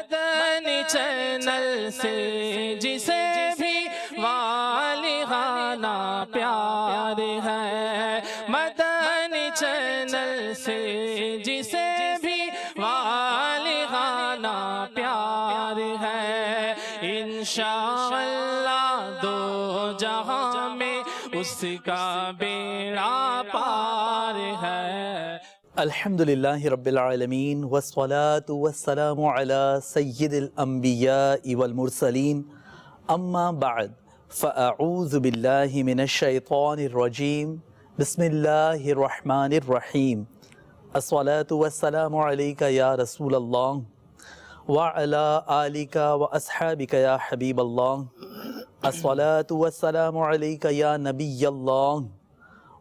مدنی channel سے جسے بھی والہانہ پیار ہے، مدنی چینل سے جسے بھی والہانہ پیار ہے، انشاءاللہ دو جہاں میں اس کا بیڑا پار ہے۔ الحمدللہ رب العالمین والصلاة والسلام علی سید الانبیاء والمرسلین، اما بعد فاعوذ باللہ من الشیطان الرجیم، بسم اللہ الرحمن الرحیم، الصلاة والسلام علیکہ یا رسول اللہ وعلی آلکہ واصحابکہ یا حبیب اللہ، الصلاة والسلام علیکہ یا نبی اللہ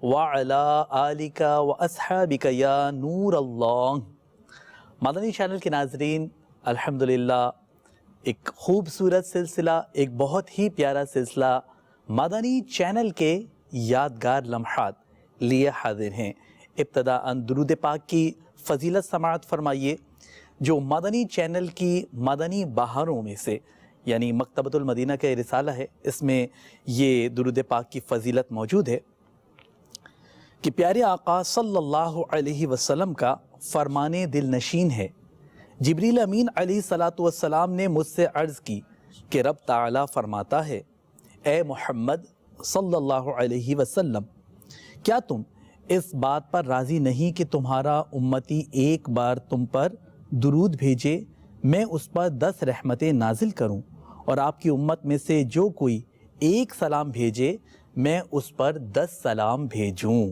وَعَلَىٰ آلِكَ وَأَصْحَابِكَ یا نور اللہ۔ مدنی چینل کے ناظرین، الحمدللہ ایک خوبصورت سلسلہ، ایک بہت ہی پیارا سلسلہ مدنی چینل کے یادگار لمحات لیے حاضر ہیں۔ ابتداءً درود پاک کی فضیلت سماعت فرمائیے، جو مدنی چینل کی مدنی بہاروں میں سے، یعنی مکتبۃ المدینہ کا رسالہ ہے، اس میں یہ درود پاک کی فضیلت موجود ہے کہ پیارے آقا صلی اللہ علیہ وسلم کا فرمان دل نشین ہے۔ جبریل امین علیہ السلام نے مجھ سے عرض کی کہ رب تعالیٰ فرماتا ہے، اے محمد صلی اللہ علیہ وسلم، کیا تم اس بات پر راضی نہیں کہ تمہارا امتی ایک بار تم پر درود بھیجے، میں اس پر 10 رحمتیں نازل کروں، اور آپ کی امت میں سے جو کوئی ایک سلام بھیجے میں اس پر 10 سلام بھیجوں۔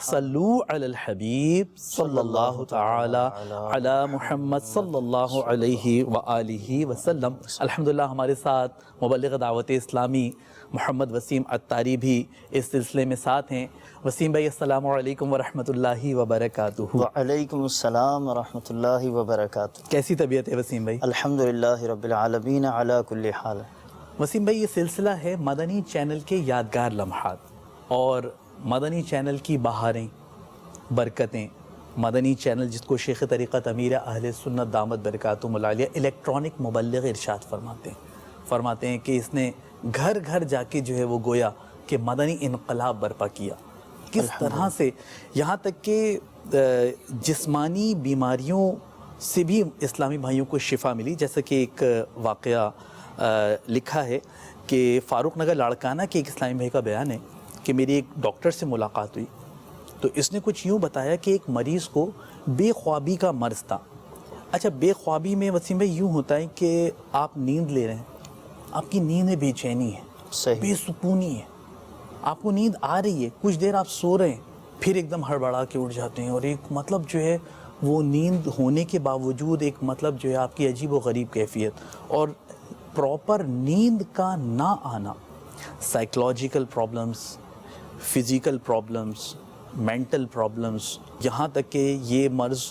صلو علی الحبیب صلی اللہ تعالی علی محمد صلی اللہ علیہ وآلہ وسلم۔ الحمدللہ ہمارے ساتھ مبلغ دعوت اسلامی محمد وسیم عطاری بھی اس سلسلے میں ساتھ ہیں۔ وسیم بھائی السلام علیکم ورحمۃ اللہ وبرکاتہ۔ وعلیکم السلام ورحمۃ اللہ وبرکاتہ۔ کیسی طبیعت ہے وسیم بھائی؟ الحمدللہ رب العالمین علی کل حال۔ وسیم بھائی، یہ سلسلہ ہے مدنی چینل کے یادگار لمحات اور مدنی چینل کی بہاریں، برکتیں۔ مدنی چینل جس کو شیخ طریقت امیر اہل سنت دامت برکاتہم العالیہ الیکٹرانک مبلغ ارشاد فرماتے ہیں کہ اس نے گھر گھر جا کے جو ہے وہ گویا کہ مدنی انقلاب برپا کیا۔ کس طرح سے یہاں تک کہ جسمانی بیماریوں سے بھی اسلامی بھائیوں کو شفا ملی، جیسا کہ ایک واقعہ لکھا ہے کہ فاروق نگر لاڑکانہ کے ایک اسلامی بھائی کا بیان ہے کہ میری ایک ڈاکٹر سے ملاقات ہوئی تو اس نے کچھ یوں بتایا کہ ایک مریض کو بے خوابی کا مرض تھا۔ اچھا، بے خوابی میں وسیم بھائی یوں ہوتا ہے کہ آپ نیند لے رہے ہیں، آپ کی نیند میں بے چینی ہے، بے سکونی ہے، آپ کو نیند آ رہی ہے، کچھ دیر آپ سو رہے ہیں، پھر ایک دم ہڑبڑا کے اٹھ جاتے ہیں، اور ایک مطلب جو ہے وہ نیند ہونے کے باوجود ایک مطلب جو ہے آپ کی عجیب و غریب کیفیت، اور پراپر نیند کا نہ آنا، psychological problems, physical problems, mental problems, یہاں تک کہ یہ مرض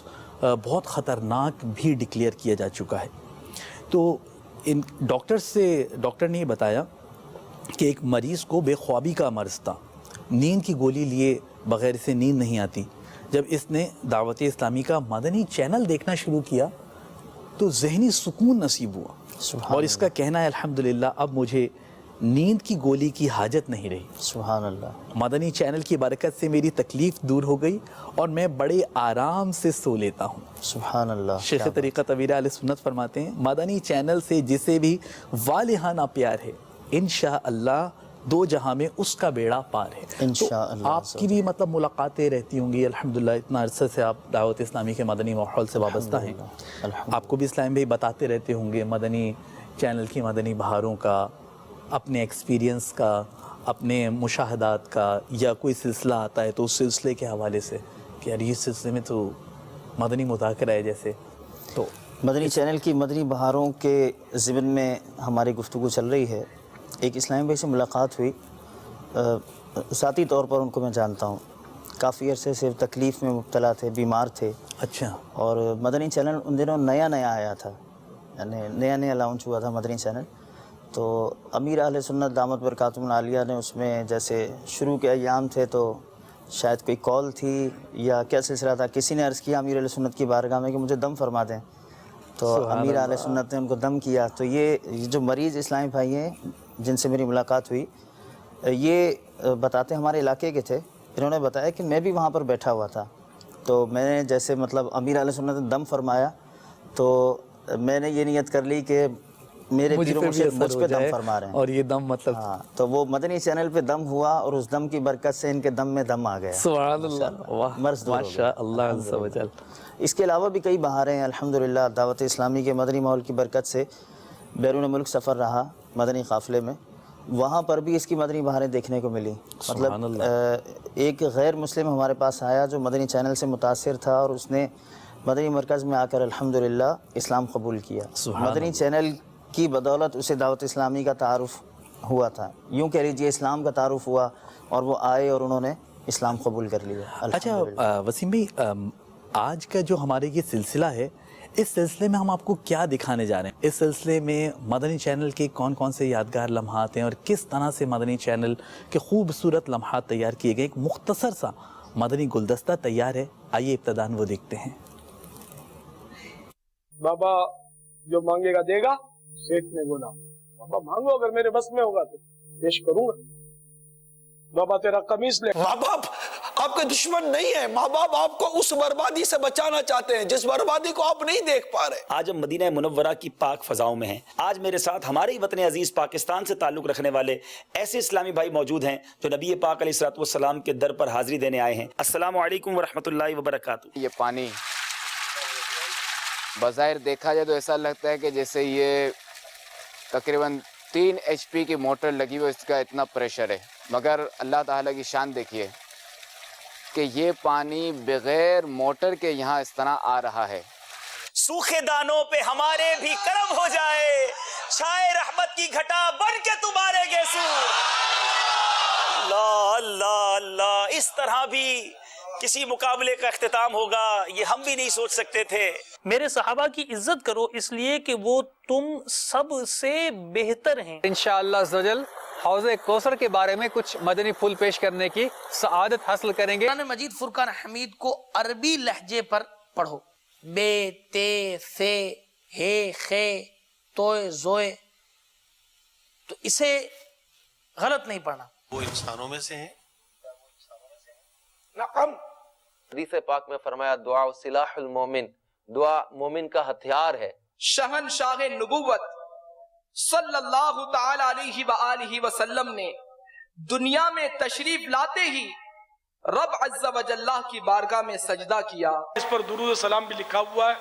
بہت خطرناک بھی ڈکلیئر کیا جا چکا ہے۔ تو ان ڈاکٹر نے یہ بتایا کہ ایک مریض کو بے خوابی کا مرض تھا، نیند کی گولی لیے بغیر اسے نیند نہیں آتی۔ جب اس نے دعوت اسلامی کا مدنی چینل دیکھنا شروع کیا تو ذہنی سکون نصیب ہوا، اور اس کا کہنا ہے الحمدللہ اب مجھے نیند کی گولی کی حاجت نہیں رہی۔ سبحان اللہ۔ مدنی چینل کی برکت سے میری تکلیف دور ہو گئی اور میں بڑے آرام سے سو لیتا ہوں۔ سبحان اللہ۔ شیخ طریقت امیر اہل سنت فرماتے ہیں، مدنی چینل سے جسے بھی والہانہ پیار ہے، انشاءاللہ دو جہاں میں اس کا بیڑا پار ہے۔ انشاءاللہ۔ آپ کی بھی مطلب ملاقاتیں رہتی ہوں گی، الحمدللہ اتنا عرصہ سے آپ دعوت اسلامی کے مدنی ماحول سے وابستہ ہیں، آپ کو بھی اسلام بھائی بتاتے رہتے ہوں گے مدنی چینل کی مدنی بہاروں کا، اپنے ایکسپیرینس کا، اپنے مشاہدات کا، یا کوئی سلسلہ آتا ہے تو اس سلسلے کے حوالے سے کہ یار یہ سلسلے میں تو مدنی مذاکرہ ہے جیسے۔ تو مدنی چینل کی مدنی بہاروں کے ضمن میں ہماری گفتگو چل رہی ہے۔ ایک اسلامی بھائی سے ملاقات ہوئی، ذاتی طور پر ان کو میں جانتا ہوں، کافی عرصے سے تکلیف میں مبتلا تھے، بیمار تھے۔ اچھا۔ اور مدنی چینل ان دنوں نیا آیا تھا، یعنی نیا لانچ ہوا تھا مدنی چینل، تو امیر اہل سنت دامت برکاتہم العالیہ نے اس میں جیسے شروع کے ایام تھے تو شاید کوئی کال تھی یا کیا سلسلہ تھا، کسی نے عرض کیا امیر اہل سنت کی بارگاہ میں کہ مجھے دم فرما دیں، تو امیر اہل سنت نے ان کو دم کیا. تو یہ جو مریض اسلامی بھائی ہیں جن سے میری ملاقات ہوئی، یہ بتاتے ہمارے علاقے کے تھے. انہوں نے بتایا کہ میں بھی وہاں پر بیٹھا ہوا تھا. تو میں نے جیسے مطلب امیر اہل سنت نے دم فرمایا تو میں نے یہ نیت کر لی کہ میرے پیر و مرشد مجھ پہ دم فرما رہے ہیں. اور یہ دم مطلب ہاں، تو وہ مدنی چینل پہ دم ہوا اور اس دم کی برکت سے ان کے دم میں دم آ گیا. سبحان اللہ، واہ مرض دور ہو گیا. ماشاء اللہ عز و جل. اس کے علاوہ بھی کئی بہاریں ہیں الحمدللہ. دعوت اسلامی کے مدنی ماحول کی برکت سے بیرون ملک سفر رہا مدنی قافلے میں، وہاں پر بھی اس کی مدنی بہاریں دیکھنے کو ملی. مطلب ایک غیر مسلم ہمارے پاس آیا جو مدنی چینل سے متاثر تھا اور اس نے مدنی مرکز میں آ کر الحمدللہ اسلام قبول کیا. مدنی چینل کی بدولت اسے دعوت اسلامی کا تعارف ہوا تھا، یوں کہہ لیجیے اسلام کا تعارف ہوا اور وہ آئے اور انہوں نے اسلام قبول کر لیا. اچھا وسیم بھائی، آج کا جو ہمارے یہ سلسلہ ہے، اس سلسلے میں ہم آپ کو کیا دکھانے جا رہے ہیں؟ اس سلسلے میں مدنی چینل کے کون کون سے یادگار لمحات ہیں اور کس طرح سے مدنی چینل کے خوبصورت لمحات تیار کیے گئے؟ ایک مختصر سا مدنی گلدستہ تیار ہے، آئیے ابتداً وہ دیکھتے ہیں. بابا جو مانگے گا دے گا. شیخ نے بولا بابا مانگو، اگر میرے بس میں ہوگا تو پیش کروں گا. بابا تیرا قمیص لے. ماں باپ آپ کے دشمن نہیں ہیں، ماں باپ آپ کو اس بربادی سے بچانا چاہتے ہیں جس بربادی کو آپ نہیں دیکھ پا رہے. آج ہم مدینہ منورہ کی پاک فضاؤں میں ہیں. آج میرے ساتھ ہمارے ہی وطن عزیز پاکستان سے تعلق رکھنے والے ایسے اسلامی بھائی موجود ہیں جو نبی پاک علیہ الصلوۃ والسلام کے در پر حاضری دینے آئے ہیں. السلام علیکم ورحمۃ اللہ وبرکاتہ. یہ پانی بظاہر دیکھا جائے تو ایسا لگتا ہے کہ جیسے یہ تقریباً 3 HP کی موٹر لگی ہوئی، اس کا اتنا پریشر ہے. مگر اللہ تعالیٰ کی شان دیکھیے کہ یہ پانی بغیر موٹر کے یہاں اس طرح آ رہا ہے. سوکھے دانوں پہ ہمارے بھی کرم ہو جائے، چھائے رحمت کی گھٹا بن کے تمہارے گیسو. اللہ اللہ اللہ، اس طرح بھی کسی مقابلے کا اختتام ہوگا یہ ہم بھی نہیں سوچ سکتے تھے. میرے صحابہ کی عزت کرو اس لیے کہ وہ تم سب سے بہتر ہیں. انشاءاللہ عزوجل حوض کوثر کے بارے میں کچھ مدنی پھول پیش کرنے کی سعادت حاصل کریں گے. قرآن مجید فرقان حمید کو عربی لہجے پر پڑھو. بے تے سے ہے خے توئے زوئے، تو اسے غلط نہیں پڑھنا. وہ انسانوں میں سے ہیں. نعم. حدیث پاک میں فرمایا دعا سلاح المومن، دعا مومن کا ہتھیار ہے. شہنشاہ نبوت صلی اللہ تعالی علیہ وآلہ وسلم نے دنیا میں تشریف لاتے ہی رب عز و جل کی بارگاہ میں سجدہ کیا. اس پر درود و سلام بھی لکھا ہوا ہے.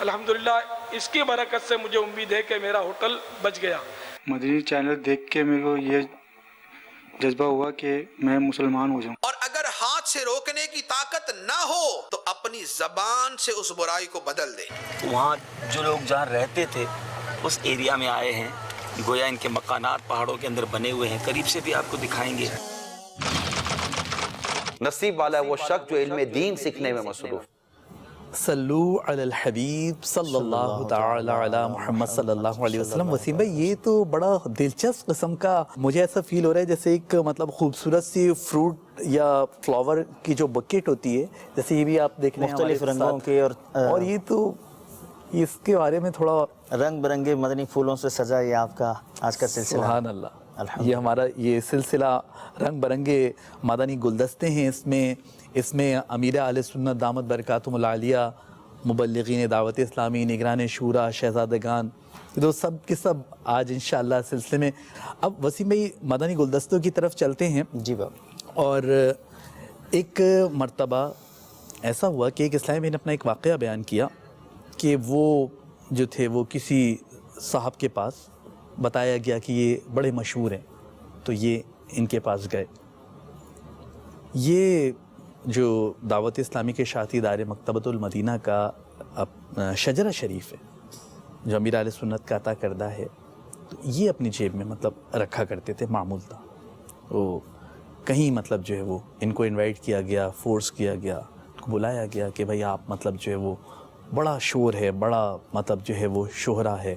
الحمدللہ اس کی برکت سے مجھے امید ہے کہ میرا ہوٹل بچ گیا. مدنی چینل دیکھ کے میرے کو یہ جذبہ ہوا کہ میں مسلمان ہو جاؤں. اور اگر ہاتھ سے روکنے کی طاقت نہ ہو تو اپنی زبان سے اس برائی کو بدل دے. وہاں جو لوگ جہاں رہتے تھے اس ایریا میں آئے ہیں، گویا ان کے مکانات پہاڑوں کے اندر بنے ہوئے ہیں. قریب سے بھی آپ کو دکھائیں گے. نصیب والا ہے وہ شخص جو علم دین سیکھنے میں مصروف. صلو علی الحبیب صلی اللہ تعالی علی محمد صلی اللہ علیہ وسلم. وسیم بھائی یہ تو بڑا دلچسپ قسم کا مجھے ایسا فیل ہو رہا ہے جیسے ایک مطلب خوبصورت سی فروٹ یا فلاور کی جو بکیٹ ہوتی ہے، جیسے یہ بھی آپ دیکھ رہے ہیں مختلف رنگوں کے، اور یہ تو اس کے بارے میں تھوڑا رنگ برنگے مدنی پھولوں سے سجا یہ آپ کا آج کا سلسلہ. سبحان اللہ. یہ ہمارا یہ سلسلہ رنگ برنگے مدنی گلدستے ہیں. اس میں امیر اہل سنت دامت برکاتہم العالیہ، مبلغین دعوت اسلامی، نگران شورا، شہزادگان، تو سب کے سب آج انشاءاللہ سلسلے میں. اب وسیم بھائی مدنی گلدستوں کی طرف چلتے ہیں. جی بابا. اور ایک مرتبہ ایسا ہوا کہ ایک اسلامی بھائی نے اپنا ایک واقعہ بیان کیا کہ وہ جو تھے وہ کسی صاحب کے پاس بتایا گیا کہ یہ بڑے مشہور ہیں، تو یہ ان کے پاس گئے. یہ جو دعوت اسلامی کے شاعتی ادارے مکتبۃ المدینہ کا شجرہ شریف ہے جو امیر اہل سنت کا عطا کردہ ہے، تو یہ اپنی جیب میں مطلب رکھا کرتے تھے. معمول تھا وہ کہیں مطلب جو ہے وہ ان کو انوائٹ کیا گیا، فورس کیا گیا، ان کو بلایا گیا کہ بھائی آپ مطلب جو ہے وہ بڑا شور ہے، بڑا مطلب جو ہے وہ شہرہ ہے.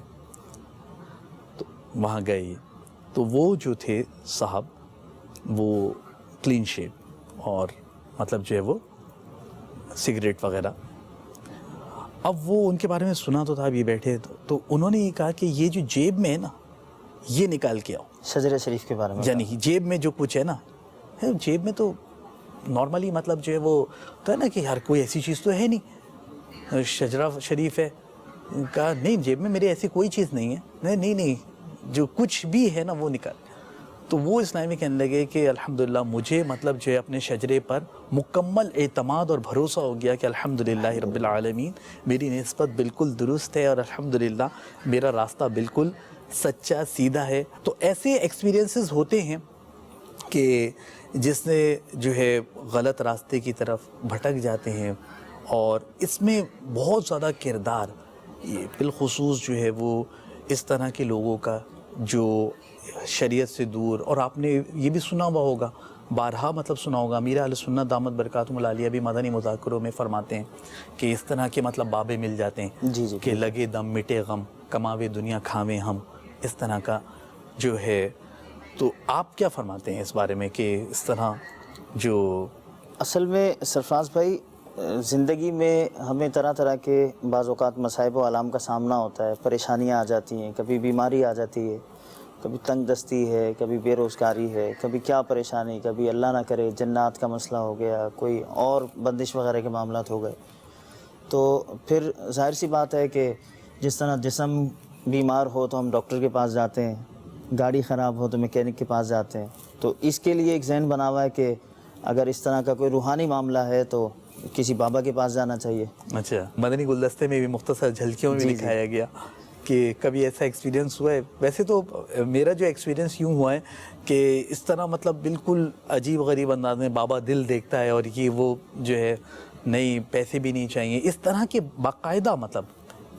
تو وہاں گئے تو وہ جو تھے صاحب وہ کلین شیو اور مطلب جو ہے وہ سگریٹ وغیرہ. اب وہ ان کے بارے میں سنا تو تھا، اب یہ بیٹھے تو انہوں نے یہ کہا کہ یہ جو جیب میں ہے نا یہ نکال کے آؤ. شجرہ شریف کے بارے میں یعنی جیب میں جو کچھ ہے نا، جیب میں تو نارملی مطلب جو ہے وہ تو ہے نا کہ ہر کوئی ایسی چیز تو ہے نہیں، شجرہ شریف ہے. کہا نہیں جیب میں میری ایسی کوئی چیز نہیں ہے. نہیں جو کچھ بھی ہے نا وہ نکال. تو وہ اسلامی کہنے لگے کہ الحمدللہ مجھے مطلب جو ہے اپنے شجرے پر مکمل اعتماد اور بھروسہ ہو گیا کہ الحمدللہ رب العالمین میری نسبت بالکل درست ہے اور الحمدللہ میرا راستہ بالکل سچا سیدھا ہے. تو ایسے ایکسپیرینسز ہوتے ہیں کہ جس نے جو ہے غلط راستے کی طرف بھٹک جاتے ہیں، اور اس میں بہت زیادہ کردار یہ بالخصوص جو ہے وہ اس طرح کے لوگوں کا جو شریعت سے دور. اور آپ نے یہ بھی سنا ہوا ہوگا، بارہا مطلب سنا ہوگا، امیر اہل سنت دامت برکاتہم العالیہ بھی مدنی مذاکروں میں فرماتے ہیں کہ اس طرح کے مطلب بابے مل جاتے ہیں جی کہ لگے دم مٹے غم، کماوے دنیا کھاویں ہم، اس طرح کا جو ہے. تو آپ کیا فرماتے ہیں اس بارے میں کہ اس طرح جو اصل میں سرفراز بھائی زندگی میں ہمیں طرح طرح کے بعض اوقات مصائب و آلام کا سامنا ہوتا ہے، پریشانیاں آ جاتی ہیں، کبھی بیماری آ جاتی ہے، کبھی تنگ دستی ہے، کبھی بے روزگاری ہے، کبھی کیا پریشانی، کبھی اللہ نہ کرے جنات کا مسئلہ ہو گیا، کوئی اور بندش وغیرہ کے معاملات ہو گئے. تو پھر ظاہر سی بات ہے کہ جس طرح جسم بیمار ہو تو ہم ڈاکٹر کے پاس جاتے ہیں، گاڑی خراب ہو تو میکینک کے پاس جاتے ہیں. تو اس کے لیے ایک ذہن بنا ہوا ہے کہ اگر اس طرح کا کوئی روحانی معاملہ ہے تو کسی بابا کے پاس جانا چاہیے. اچھا، مدنی گلدستے میں بھی مختصر جھلکیوں میں بھی دکھایا گیا کہ کبھی ایسا ایکسپیرینس ہوا ہے. ویسے تو میرا جو ایکسپیرینس یوں ہوا ہے کہ اس طرح مطلب بالکل عجیب غریب انداز میں بابا دل دیکھتا ہے اور یہ وہ جو ہے نہیں پیسے بھی نہیں چاہیے، اس طرح کے باقاعدہ مطلب،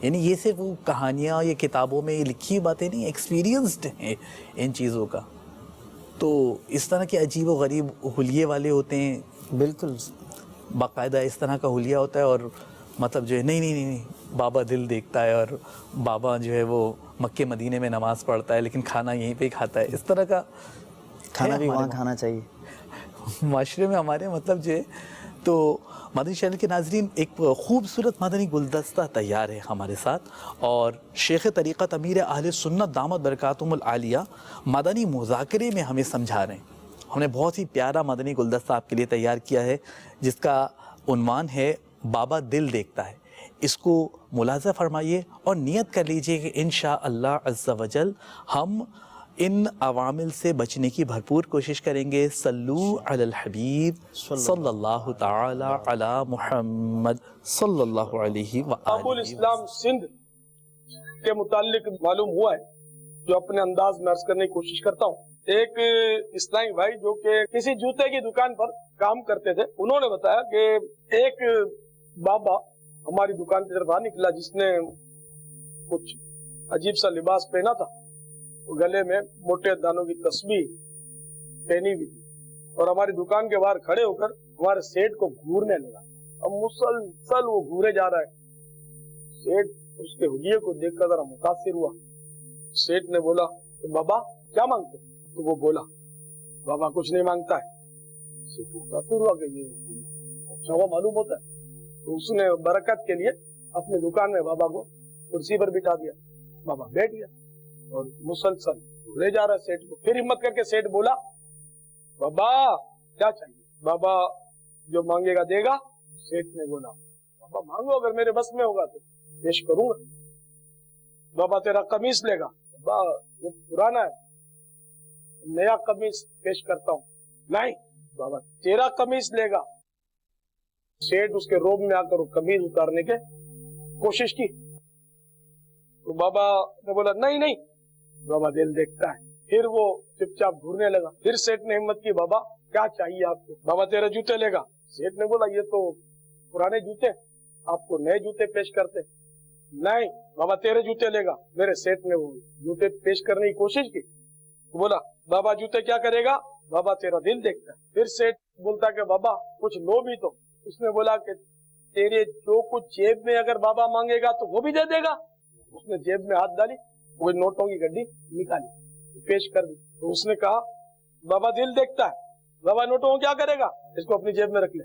یعنی یہ صرف وہ کہانیاں یا کتابوں میں لکھی باتیں نہیں، ایکسپیرینسڈ ہیں ان چیزوں کا. تو اس طرح کے عجیب و غریب حلیے والے ہوتے ہیں، بالکل باقاعدہ اس طرح کا حلیہ ہوتا ہے، اور مطلب جو ہے نہیں بابا دل دیکھتا ہے اور بابا جو ہے وہ مکے مدینے میں نماز پڑھتا ہے لیکن کھانا یہیں پہ ہی کھاتا ہے. اس طرح کا کھانا بھی وہاں کھانا چاہیے معاشرے میں ہمارے مطلب جو ہے. تو مدنی چینل کے ناظرین، ایک خوبصورت مدنی گلدستہ تیار ہے ہمارے ساتھ، اور شیخ طریقت امیر اہل سنت دامت برکاتہم العالیہ مدنی مذاکرے میں ہمیں سمجھا رہے ہیں. ہم نے بہت ہی پیارا مدنی گلدستہ آپ کے لیے تیار کیا ہے جس کا عنوان ہے بابا دل دیکھتا ہے. اس کو ملاحظہ فرمائیے اور نیت کر لیجئے کہ انشاءاللہ عز و جل ہم ان عوامل سے بچنے کی بھرپور کوشش کریں گے. صلو علی الحبیب صلی اللہ تعالی علی محمد صلی اللہ علیہ ابو وآلہ. الاسلام سندھ کے متعلق معلوم ہوا ہے جو اپنے انداز میں عرض کرنے کی کوشش کرتا ہوں. ایک اسلامی بھائی جو کہ کسی جوتے کی دکان پر کام کرتے تھے، انہوں نے بتایا کہ ایک بابا ہماری دکان کی طرف آ نکلا جس نے کچھ عجیب سا لباس پہنا تھا، گلے میں موٹے دانوں کی تسبیح پہنی ہوئی تھی، اور ہماری دکان کے باہر کھڑے ہو کر ہمارے سیٹ کو گھورنے لگا. اب مسلسل وہ گھورے جا رہا ہے. سیٹ اس کے حلیے کو دیکھ کر ذرا متاثر ہوا. سیٹ نے بولا کہ بابا کیا مانگتے؟ تو وہ بولا بابا کچھ نہیں مانگتا ہے. سیٹ متاثر ہوا کہ یہ اچھا ہوا معلوم ہوتا ہے. تو اس نے برکت کے لیے اپنی دکان میں بابا کو کرسی پر بٹھا دیا. بابا بیٹھ گیا اور مسلسل لے جا رہا ہے سیٹ کو. پھر ہمت کر کے سیٹ بولا بابا کیا چاہیے؟ بابا جو مانگے گا دے گا. سیٹ نے بولا بابا مانگو، اگر میرے بس میں ہوگا تو پیش کروں گا. بابا تیرا قمیص لے گا. بابا یہ پرانا ہے، نیا قمیص پیش کرتا ہوں. نہیں بابا تیرا قمیص لے گا. سیٹ اس کے روب میں آ کر وہ قمیص اتارنے کے کوشش کی تو بابا نے بولا نہیں. بابا دل دیکھتا ہے. پھر وہ چپ چاپ گھورنے لگا. پھر سیٹ نے ہمت کی بابا کیا چاہیے آپ کو؟ بابا تیرے جوتے لے گا. سیٹ نے بولا یہ تو پرانے جوتے، آپ کو نئے جوتے پیش کرتے. نہیں بابا تیرے جوتے لے گا. میرے سیٹ نے وہ جوتے پیش کرنے کی کوشش کی. بولا بابا جوتے کیا کرے گا؟ بابا تیرا دل دیکھتا ہے. پھر سیٹ بولتا کہ بابا کچھ لو بھی تو. اس نے بولا کہ تیرے جو کچھ جیب میں اگر بابا مانگے گا تو وہ بھی دے دے گا. اس نے جیب میں ہاتھ ڈالی، وہ نوٹوں کی گڈی نکالی، پیش کر دی. تو اس نے کہا بابا دل دیکھتا ہے، بابا نوٹوں کو کیا کرے گا؟ اس کو اپنی جیب میں رکھ لے.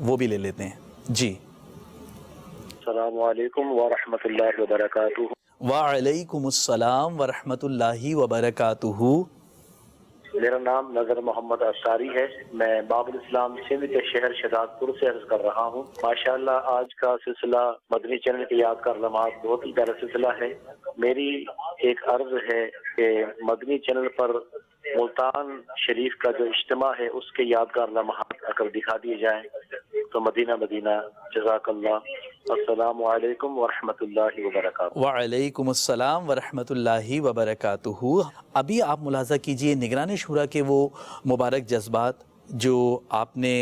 وہ بھی لے لیتے ہیں. جی السلام علیکم ورحمۃ اللہ وبرکاتہ. وعلیکم السلام ورحمۃ اللہ وبرکاتہ. میرا نام نظر محمد افطاری ہے. میں باب الاسلام سندھ کے شہر شہزاد پور سے عرض کر رہا ہوں. ماشاءاللہ آج کا سلسلہ مدنی چینل کے یادگار لمحات بہت ہی پیارا سلسلہ ہے. میری ایک عرض ہے کہ مدنی چینل پر ملتان شریف کا جو اجتماع ہے اس کے یادگار لمحات اگر دکھا دیے جائیں تو مدینہ مدینہ. جزاک اللہ. السلام علیکم ورحمۃ اللہ وبرکاتہ. وعلیکم السلام ورحمۃ اللہ وبرکاتہ. ابھی آپ ملاحظہ کیجئے نگران شورا کے وہ مبارک جذبات جو آپ نے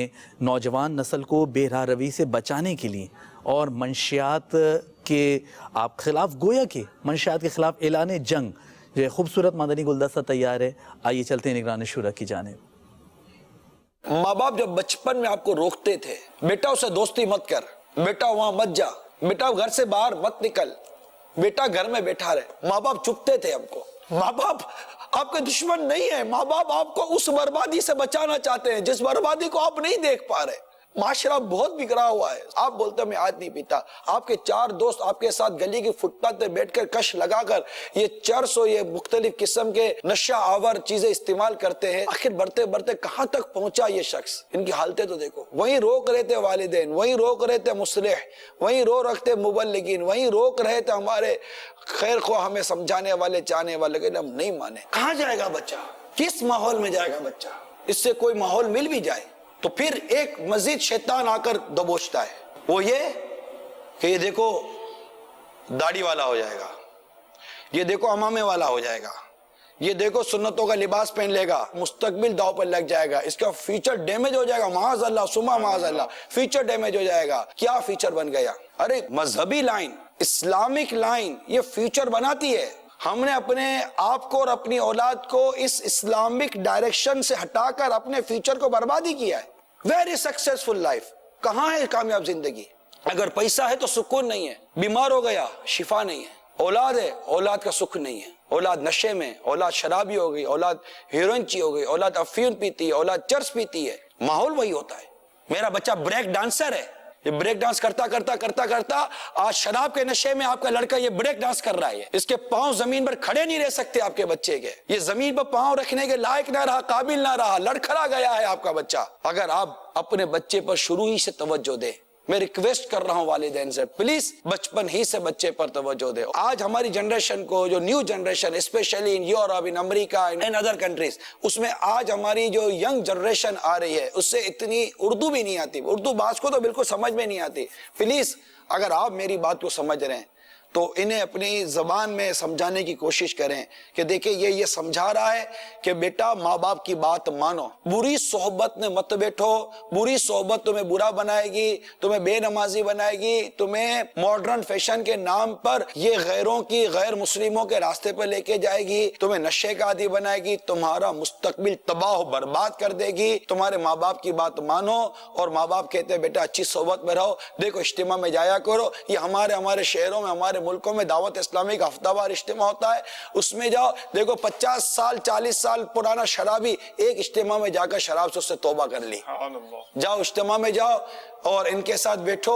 نوجوان نسل کو بے راہ روی سے بچانے کے لیے اور منشیات کے آپ خلاف گویا کہ منشیات کے خلاف اعلان جنگ یہ خوبصورت مدنی گلدستہ تیار ہے. آئیے چلتے ہیں نگران شورا کی جانب. ماں باپ جب بچپن میں آپ کو روکتے تھے بیٹا اسے دوستی مت کر, بیٹا وہاں مت جا, بیٹا گھر سے باہر مت نکل, بیٹا گھر میں بیٹھا رہے, ماں باپ چپتے تھے آپ کو. ماں باپ آپ کے دشمن نہیں ہیں. ماں باپ آپ کو اس بربادی سے بچانا چاہتے ہیں جس بربادی کو آپ نہیں دیکھ پا رہے. معاشرہ بہت بگڑا ہوا ہے. آپ بولتے میں آج نہیں پیتا, آپ کے 4 دوست آپ کے ساتھ گلی کی فٹ پاتھ پہ بیٹھ کر کش لگا کر یہ چرس و یہ مختلف قسم کے نشہ آور چیزیں استعمال کرتے ہیں. آخر بڑھتے بڑھتے کہاں تک پہنچا یہ شخص. ان کی حالتیں تو دیکھو. وہیں روک رہے تھے والدین, وہیں روک رہے تھے مصلح, وہیں رو رکھتے مبلغین, وہیں روک رہے تھے ہمارے خیر خواہ ہمیں سمجھانے والے چاہنے والے, لیکن ہم نہیں مانے. کہاں جائے گا بچہ, کس ماحول میں جائے گا بچہ. اس سے کوئی ماحول مل بھی جائے تو پھر ایک مزید شیطان آ کر دبوچتا ہے. وہ یہ کہ یہ دیکھو داڑھی والا ہو جائے گا, یہ دیکھو امامے والا ہو جائے گا, یہ دیکھو سنتوں کا لباس پہن لے گا, مستقبل داؤ پر لگ جائے گا, اس کا فیچر ڈیمیج ہو جائے گا. معاذ اللہ سما معاذ اللہ, فیچر ڈیمیج ہو جائے گا. کیا فیچر بن گیا. ارے مذہبی لائن, اسلامک لائن یہ فیچر بناتی ہے. ہم نے اپنے آپ کو اور اپنی اولاد کو اس اسلامک ڈائریکشن سے ہٹا کر اپنے فیوچر کو بربادی کیا ہے. Very successful life. کہاں ہے کامیاب زندگی. اگر پیسہ ہے تو سکون نہیں ہے, بیمار ہو گیا شفا نہیں ہے, اولاد ہے اولاد کا سکھ نہیں ہے, اولاد نشے میں, اولاد شرابی ہو گئی, اولاد ہیروئن چی ہو گئی, اولاد افیون پیتی ہے, اولاد چرس پیتی ہے. ماحول وہی ہوتا ہے. میرا بچہ بریک ڈانسر ہے, یہ بریک ڈانس کرتا کرتا کرتا کرتا آج شراب کے نشے میں آپ کا لڑکا یہ بریک ڈانس کر رہا ہے. اس کے پاؤں زمین پر کھڑے نہیں رہ سکتے آپ کے بچے کے. یہ زمین پر پاؤں رکھنے کے لائق نہ رہا, قابل نہ رہا, لڑکھڑا گیا ہے آپ کا بچہ. اگر آپ اپنے بچے پر شروع ہی سے توجہ دیں, میں ریکویسٹ کر رہا ہوں والدین سے, پلیز بچپن ہی سے بچے پر توجہ دے. آج ہماری جنریشن کو, جو new generation specially in Europe, in America, in other countries, اس میں آج ہماری جو ینگ جنریشن آ رہی ہے اس سے اتنی اردو بھی نہیں آتی. اردو بات کو تو بالکل سمجھ میں نہیں آتی. پلیز اگر آپ میری بات کو سمجھ رہے ہیں تو انہیں اپنی زبان میں سمجھانے کی کوشش کریں کہ دیکھیں یہ سمجھا رہا ہے کہ بیٹا ماں باپ کی بات مانو, بری صحبت میں مت بیٹھو, بری صحبت تمہیں برا بنائے گی, تمہیں بے نمازی بنائے گی, تمہیں ماڈرن فیشن کے نام پر یہ غیروں کی, غیر مسلموں کے راستے پر لے کے جائے گی, تمہیں نشے کا عادی بنائے گی, تمہارا مستقبل تباہ و برباد کر دے گی. تمہارے ماں باپ کی بات مانو. اور ماں باپ کہتے ہیں بیٹا اچھی صحبت میں رہو, دیکھو اجتماع میں جایا کرو. یہ ہمارے شہروں میں, ہمارے ملکوں میں دعوت اسلامی کا ہفتہ وار اجتماع ہوتا ہے, اس میں جاؤ. دیکھو 50 سال 40 سال پرانا شرابی ایک اجتماع میں جا کر شراب سے اس سے توبہ کر لی. جاؤ اجتماع میں جاؤ اور ان کے ساتھ بیٹھو.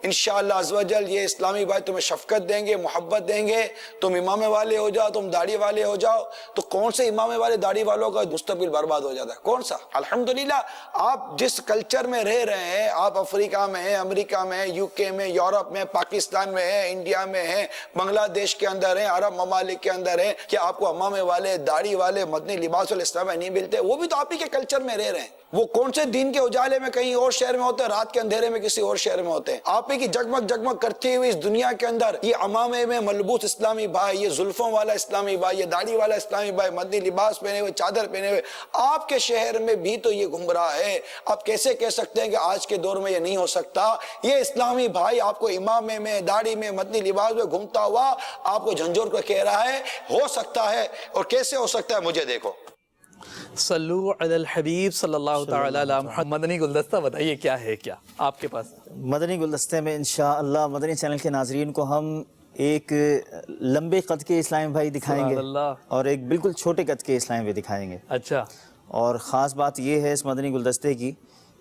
انشاءاللہ عز و جل یہ اسلامی بھائی تمہیں شفقت دیں گے, محبت دیں گے. تم امام والے ہو جاؤ, تم داڑھی والے ہو جاؤ. تو کون سے امام والے داڑھی والوں کا مستقبل برباد ہو جاتا ہے, کون سا. الحمدللہ آپ جس کلچر میں رہ رہے ہیں, آپ افریقہ میں ہیں, امریکہ میں ہیں, UK میں, یورپ میں, پاکستان میں ہیں, انڈیا میں ہیں, بنگلہ دیش کے اندر ہیں, عرب ممالک کے اندر ہیں, کہ آپ کو امامے والے, داڑھی والے, مدنی لباس والاسلام نہیں ملتے. وہ بھی تو آپ ہی کے کلچر میں رہ رہے ہیں. وہ کون سے دین کے اجالے میں کہیں اور شہر میں ہوتے ہیں, رات کے اندھیرے میں کسی اور شہر میں ہوتے ہیں. آپ ہی کی جگمگ جگمگ کرتی ہوئی اس دنیا کے اندر یہ امامے میں ملبوس اسلامی بھائی, یہ زلفوں والا اسلامی بھائی, یہ داڑھی والا اسلامی بھائی, مدنی لباس پہنے ہوئے, چادر پہنے ہوئے, آپ کے شہر میں بھی تو یہ گمراہ ہے. آپ کیسے کہہ سکتے ہیں کہ آج کے دور میں یہ نہیں ہو سکتا. یہ اسلامی بھائی آپ کو امامے میں, داڑھی میں, مدنی لباس میں گھومتا ہوا آپ کو جھنجھوڑ کو کہہ رہا ہے. ہو سکتا ہے, اور کیسے ہو سکتا ہے مجھے دیکھو. صلو علی الحبیب صلی اللہ تعالی علی محمد. مدنی گلدستہ بتائیے کیا ہے, کیا آپ کے پاس مدنی گلدستے میں انشاءاللہ مدنی چینل کے ناظرین کو ہم ایک لمبے قد کے اسلامی بھائی دکھائیں گے اور ایک بالکل چھوٹے قد کے اسلامی بھائی دکھائیں گے. اچھا. اور خاص بات یہ ہے اس مدنی گلدستے کی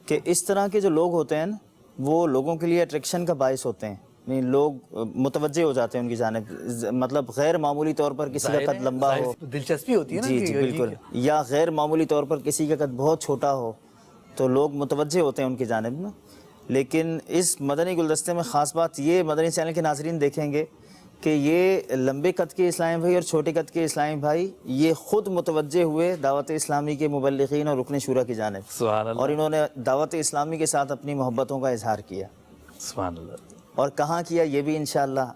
کہ اس طرح کے جو لوگ ہوتے ہیں نا وہ لوگوں کے لیے اٹریکشن کا باعث ہوتے ہیں، نہیں لوگ متوجہ ہو جاتے ہیں ان کی جانب، مطلب غیر معمولی طور پر کسی کا قد لمبا ہو، دلچسپی ہوتی ہے نا، جی بالکل، یا غیر معمولی طور پر کسی کا قد بہت چھوٹا ہو تو لوگ متوجہ ہوتے ہیں ان کی جانب میں۔ لیکن اس مدنی گلدستے میں خاص بات یہ مدنی چینل کے ناظرین دیکھیں گے کہ یہ لمبے قد کے اسلامی بھائی اور چھوٹے قد کے اسلامی بھائی یہ خود متوجہ ہوئے دعوت اسلامی کے مبلغین اور رکن شورا کی جانب، سبحان اللہ، اور انہوں نے دعوت اسلامی کے ساتھ اپنی محبتوں کا اظہار کیا، سبحان اللہ، اور کہاں کیا یہ بھی انشاءاللہ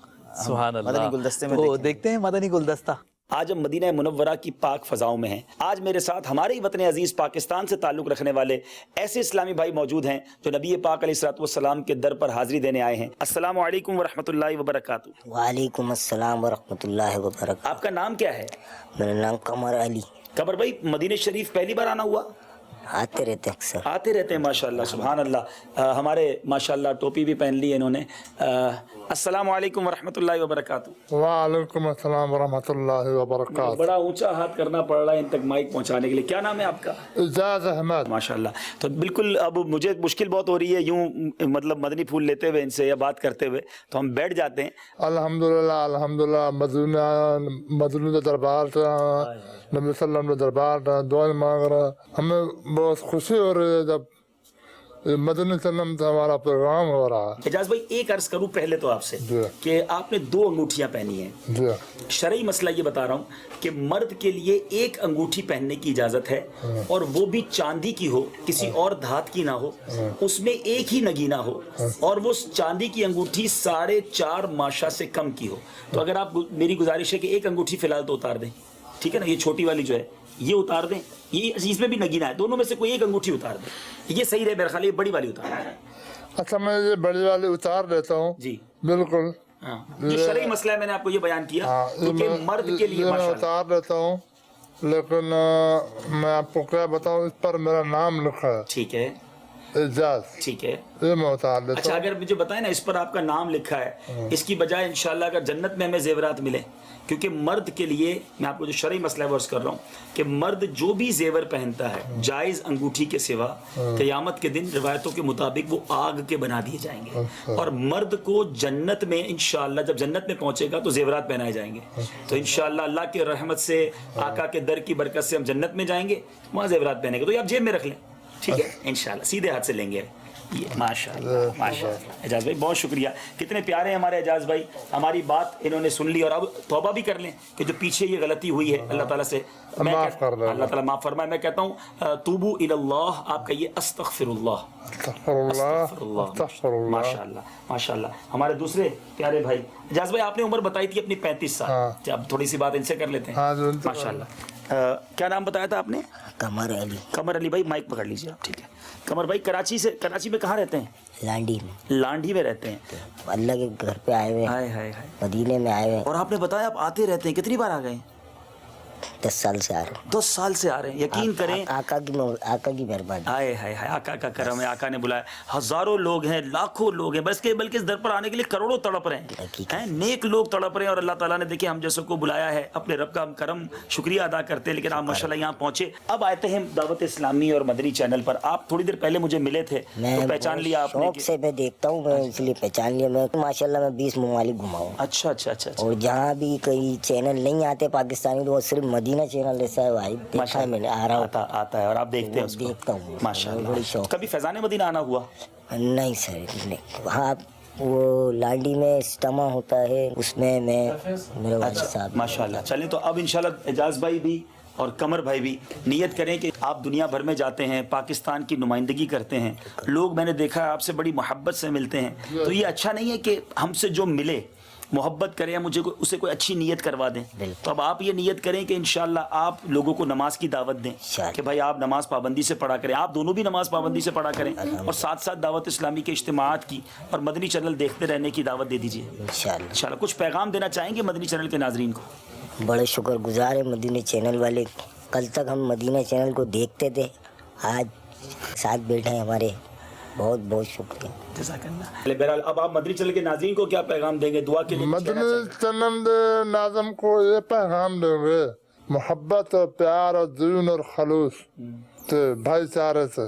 سبحان اللہ، مدنی گلدستے میں تو دیکھتے ہیں مدنی گلدستہ۔ آج ہم مدینہ منورہ کی پاک فضاؤں میں ہیں۔ آج میرے ساتھ ہمارے ہی وطن عزیز پاکستان سے تعلق رکھنے والے ایسے اسلامی بھائی موجود ہیں جو نبی پاک علیہ الصلوۃ والسلام کے در پر حاضری دینے آئے ہیں۔ السلام علیکم ورحمۃ اللہ وبرکاتہ۔ وعلیکم السلام ورحمۃ اللہ وبرکاتہ۔ آپ کا نام کیا ہے؟ میرا نام قمر علی۔ قمر بھائی مدینہ شریف پہلی بار آنا ہوا؟ آتے رہتے اکثر، آتے رہتے ہیں ماشاءاللہ، سبحان اللہ۔ ہمارے ماشاءاللہ ٹوپی بھی پہن لی ہے انہوں نے۔ السلام علیکم ورحمۃ اللہ وبرکاتہ۔ وعلیکم السلام ورحمۃ اللہ وبرکاتہ۔ بڑا اونچا ہاتھ کرنا پڑ رہا ہے ان تک مائک پہنچانے کے لیے۔ کیا نام ہے آپ کا؟ اعجاز احمد۔ ماشاءاللہ، تو بالکل اب مجھے مشکل بہت ہو رہی ہے یوں مطلب مدنی پھول لیتے ہوئے ان سے یا بات کرتے ہوئے، تو ہم بیٹھ جاتے ہیں۔ الحمدللہ الحمدللہ، مدنی دربار سے نبی صلی اللہ علیہ وسلم دربار دعائیں مانگ رہا، ہمیں بہت خوشی ہو رہی ہے جب مدنی سلم سے ہمارا پروگرام ہو رہا ہے۔ اعجاز بھائی ایک عرض کروں پہلے تو آپ سے کہ آپ نے 2 انگوٹھیاں پہنی ہیں۔ شرعی مسئلہ یہ بتا رہا ہوں کہ مرد کے لیے ایک انگوٹھی پہننے کی اجازت ہے، اور وہ بھی چاندی کی ہو، کسی اور دھات کی نہ ہو، اس میں ایک ہی نگینہ ہو، اور وہ چاندی کی انگوٹھی 4.5 ماشا سے کم کی ہو۔ تو اگر آپ، میری گزارش ہے کہ ایک انگوٹھی فی الحال تو اتار دیں، ٹھیک ہے نا، یہ چھوٹی والی جو ہے یہ اتار دیں، یہ اس میں بھی نگینہ ہے، دونوں میں سے کوئی ایک انگوٹھی اتار دیں، یہ صحیح رہے میرے خیال، یہ بڑی والی اتار دیں۔ اچھا میں یہ بڑی والی اتار دیتا ہوں۔ جی بالکل، یہ شرعی مسئلہ ہے، میں نے آپ کو یہ بیان کیا کہ مرد کے لیے میں اتار دیتا ہوں، لیکن میں آپ کو کیا بتاؤں، اس پر میرا نام لکھا ہے، ٹھیک ہے، اعجاز، ٹھیک ہے، یہ میں اتار دیتا ہوں۔ اچھا اگر مجھے بتائیں نا اس پر آپ کا نام لکھا ہے، اس کی بجائے انشاءاللہ اگر جنت میں ہمیں زیورات ملیں، کیونکہ مرد کے لیے میں آپ کو جو شرعی مسئلہ ہے وہ عرض کر رہا ہوں کہ مرد جو بھی زیور پہنتا ہے جائز انگوٹھی کے سوا، قیامت کے دن روایتوں کے مطابق وہ آگ کے بنا دیے جائیں گے، اور مرد کو جنت میں انشاءاللہ جب جنت میں پہنچے گا تو زیورات پہنائے جائیں گے۔ تو انشاءاللہ اللہ کی رحمت سے، آقا کے در کی برکت سے ہم جنت میں جائیں گے، وہاں زیورات پہنیں گے، تو یہ آپ جیب میں رکھ لیں، ٹھیک ہے، انشاءاللہ سیدھے ہاتھ سے لیں گے یہ۔ ماشاءاللہ ماشاءاللہ، اعجاز بھائی بہت شکریہ، کتنے پیارے ہیں ہمارے اعجاز بھائی، ہماری بات انہوں نے سن لی، اور اب توبہ بھی کر لیں کہ جو پیچھے یہ غلطی ہوئی ہے اللہ تعالیٰ سے معاف کر دیں، اللہ تعالیٰ معاف فرمائے۔ میں کہتا ہوں توبو الی اللہ، آپ کہیے استغفر اللہ، استغفر اللہ، ماشاءاللہ ماشاءاللہ۔ ہمارے دوسرے پیارے بھائی اعجاز بھائی، آپ نے عمر بتائی تھی اپنی 35 سال، اب تھوڑی سی بات ان سے کر لیتے ہیں۔ ماشاءاللہ، کیا نام بتایا تھا آپ نے؟ قمر علی۔ قمر علی بھائی مائک پکڑ لیجیے آپ، ٹھیک ہے۔ قمر بھائی کراچی میں کہاں رہتے ہیں؟ لانڈی میں۔ لانڈی میں رہتے ہیں، اللہ کے گھر پہ آئے ہوئے، مدینے میں آئے ہوئے۔ اور آپ نے بتایا آپ آتے رہتے ہیں، کتنی بار آ گئے؟ 10 سال سے آ رہے ہیں۔ 10 سال سے آ رہے ہیں، یقین کریں آقا کی مہربانی، آئے ہائے ہائے، آقا کا کرم ہے، آقا نے بلایا، ہزاروں لوگ ہیں، لاکھوں لوگ ہیں، بلکہ اس در پر آنے کے لیے کروڑوں تڑپ رہے ہیں، نیک لوگ تڑپ رہے ہیں، اور اللہ تعالیٰ نے دیکھیں ہم جیسوں کو بلایا ہے، اپنے رب کا ہم کرم شکریہ ادا کرتے ہیں، لیکن آپ ماشاءاللہ یہاں پہنچے۔ اب آتے ہیں دعوت اسلامی اور مدنی چینل پر، آپ تھوڑی دیر پہلے مجھے ملے تھے تو پہچان لیا آپ نے؟ شوق سے میں دیکھتا ہوں، میں اس لیے پہچان لیا۔ میں ماشاءاللہ میں 20 ممالک گھما ہوں۔ اچھا اچھا اچھا، اور جہاں بھی کئی چینل نہیں آتے پاکستانی تو وہ صرف مدینہ چینل ایسا ہے بھائی، دیکھا ہے میں نے، آ رہا آتا ہے، اور آپ دیکھتے ہیں اس کو؟ دیکھتا ہوں ماشاءاللہ۔ بڑی شوق۔ کبھی فیضان مدینہ آنا ہوا؟ نہیں سر، نہیں، وہاں وہ لانڈی میں اجتماع ہوتا ہے، اس میں میرے والد صاحب۔ ماشاءاللہ، چلیں تو اب انشاءاللہ اعجاز بھائی بھی اور قمر بھائی بھی نیت کریں کہ آپ دنیا بھر میں جاتے ہیں، پاکستان کی نمائندگی کرتے ہیں، لوگ میں نے دیکھا ہے آپ سے بڑی محبت سے ملتے ہیں، تو یہ اچھا نہیں ہے کہ ہم سے جو ملے محبت کریں یا مجھے اسے کوئی اچھی نیت کروا دیں؟ تو اب آپ یہ نیت کریں کہ انشاءاللہ آپ لوگوں کو نماز کی دعوت دیں کہ بھائی آپ نماز پابندی سے پڑھا کریں، آپ دونوں بھی نماز پابندی سے پڑھا کریں، اور ساتھ ساتھ دعوت اسلامی کے اجتماعات کی اور مدنی چینل دیکھتے رہنے کی دعوت دے دیجیے انشاءاللہ۔ کچھ پیغام دینا چاہیں گے مدنی چینل کے ناظرین کو؟ بڑے شکر گزار ہیں مدینہ چینل والے، کل تک ہم مدینہ چینل کو دیکھتے تھے، آج ساتھ بیٹھے ہیں ہمارے، بہت بہت شکریہ، جزاک اللہ۔ بہرحال اب آپ مدنی چینل کے ناظرین کو کیا پیغام دیں گے؟ دعا کے لیے مدنی چینل ناظم کو یہ پیغام دیں گے، محبت اور پیار اور دین اور خلوص بھائی چارے سے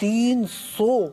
300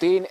3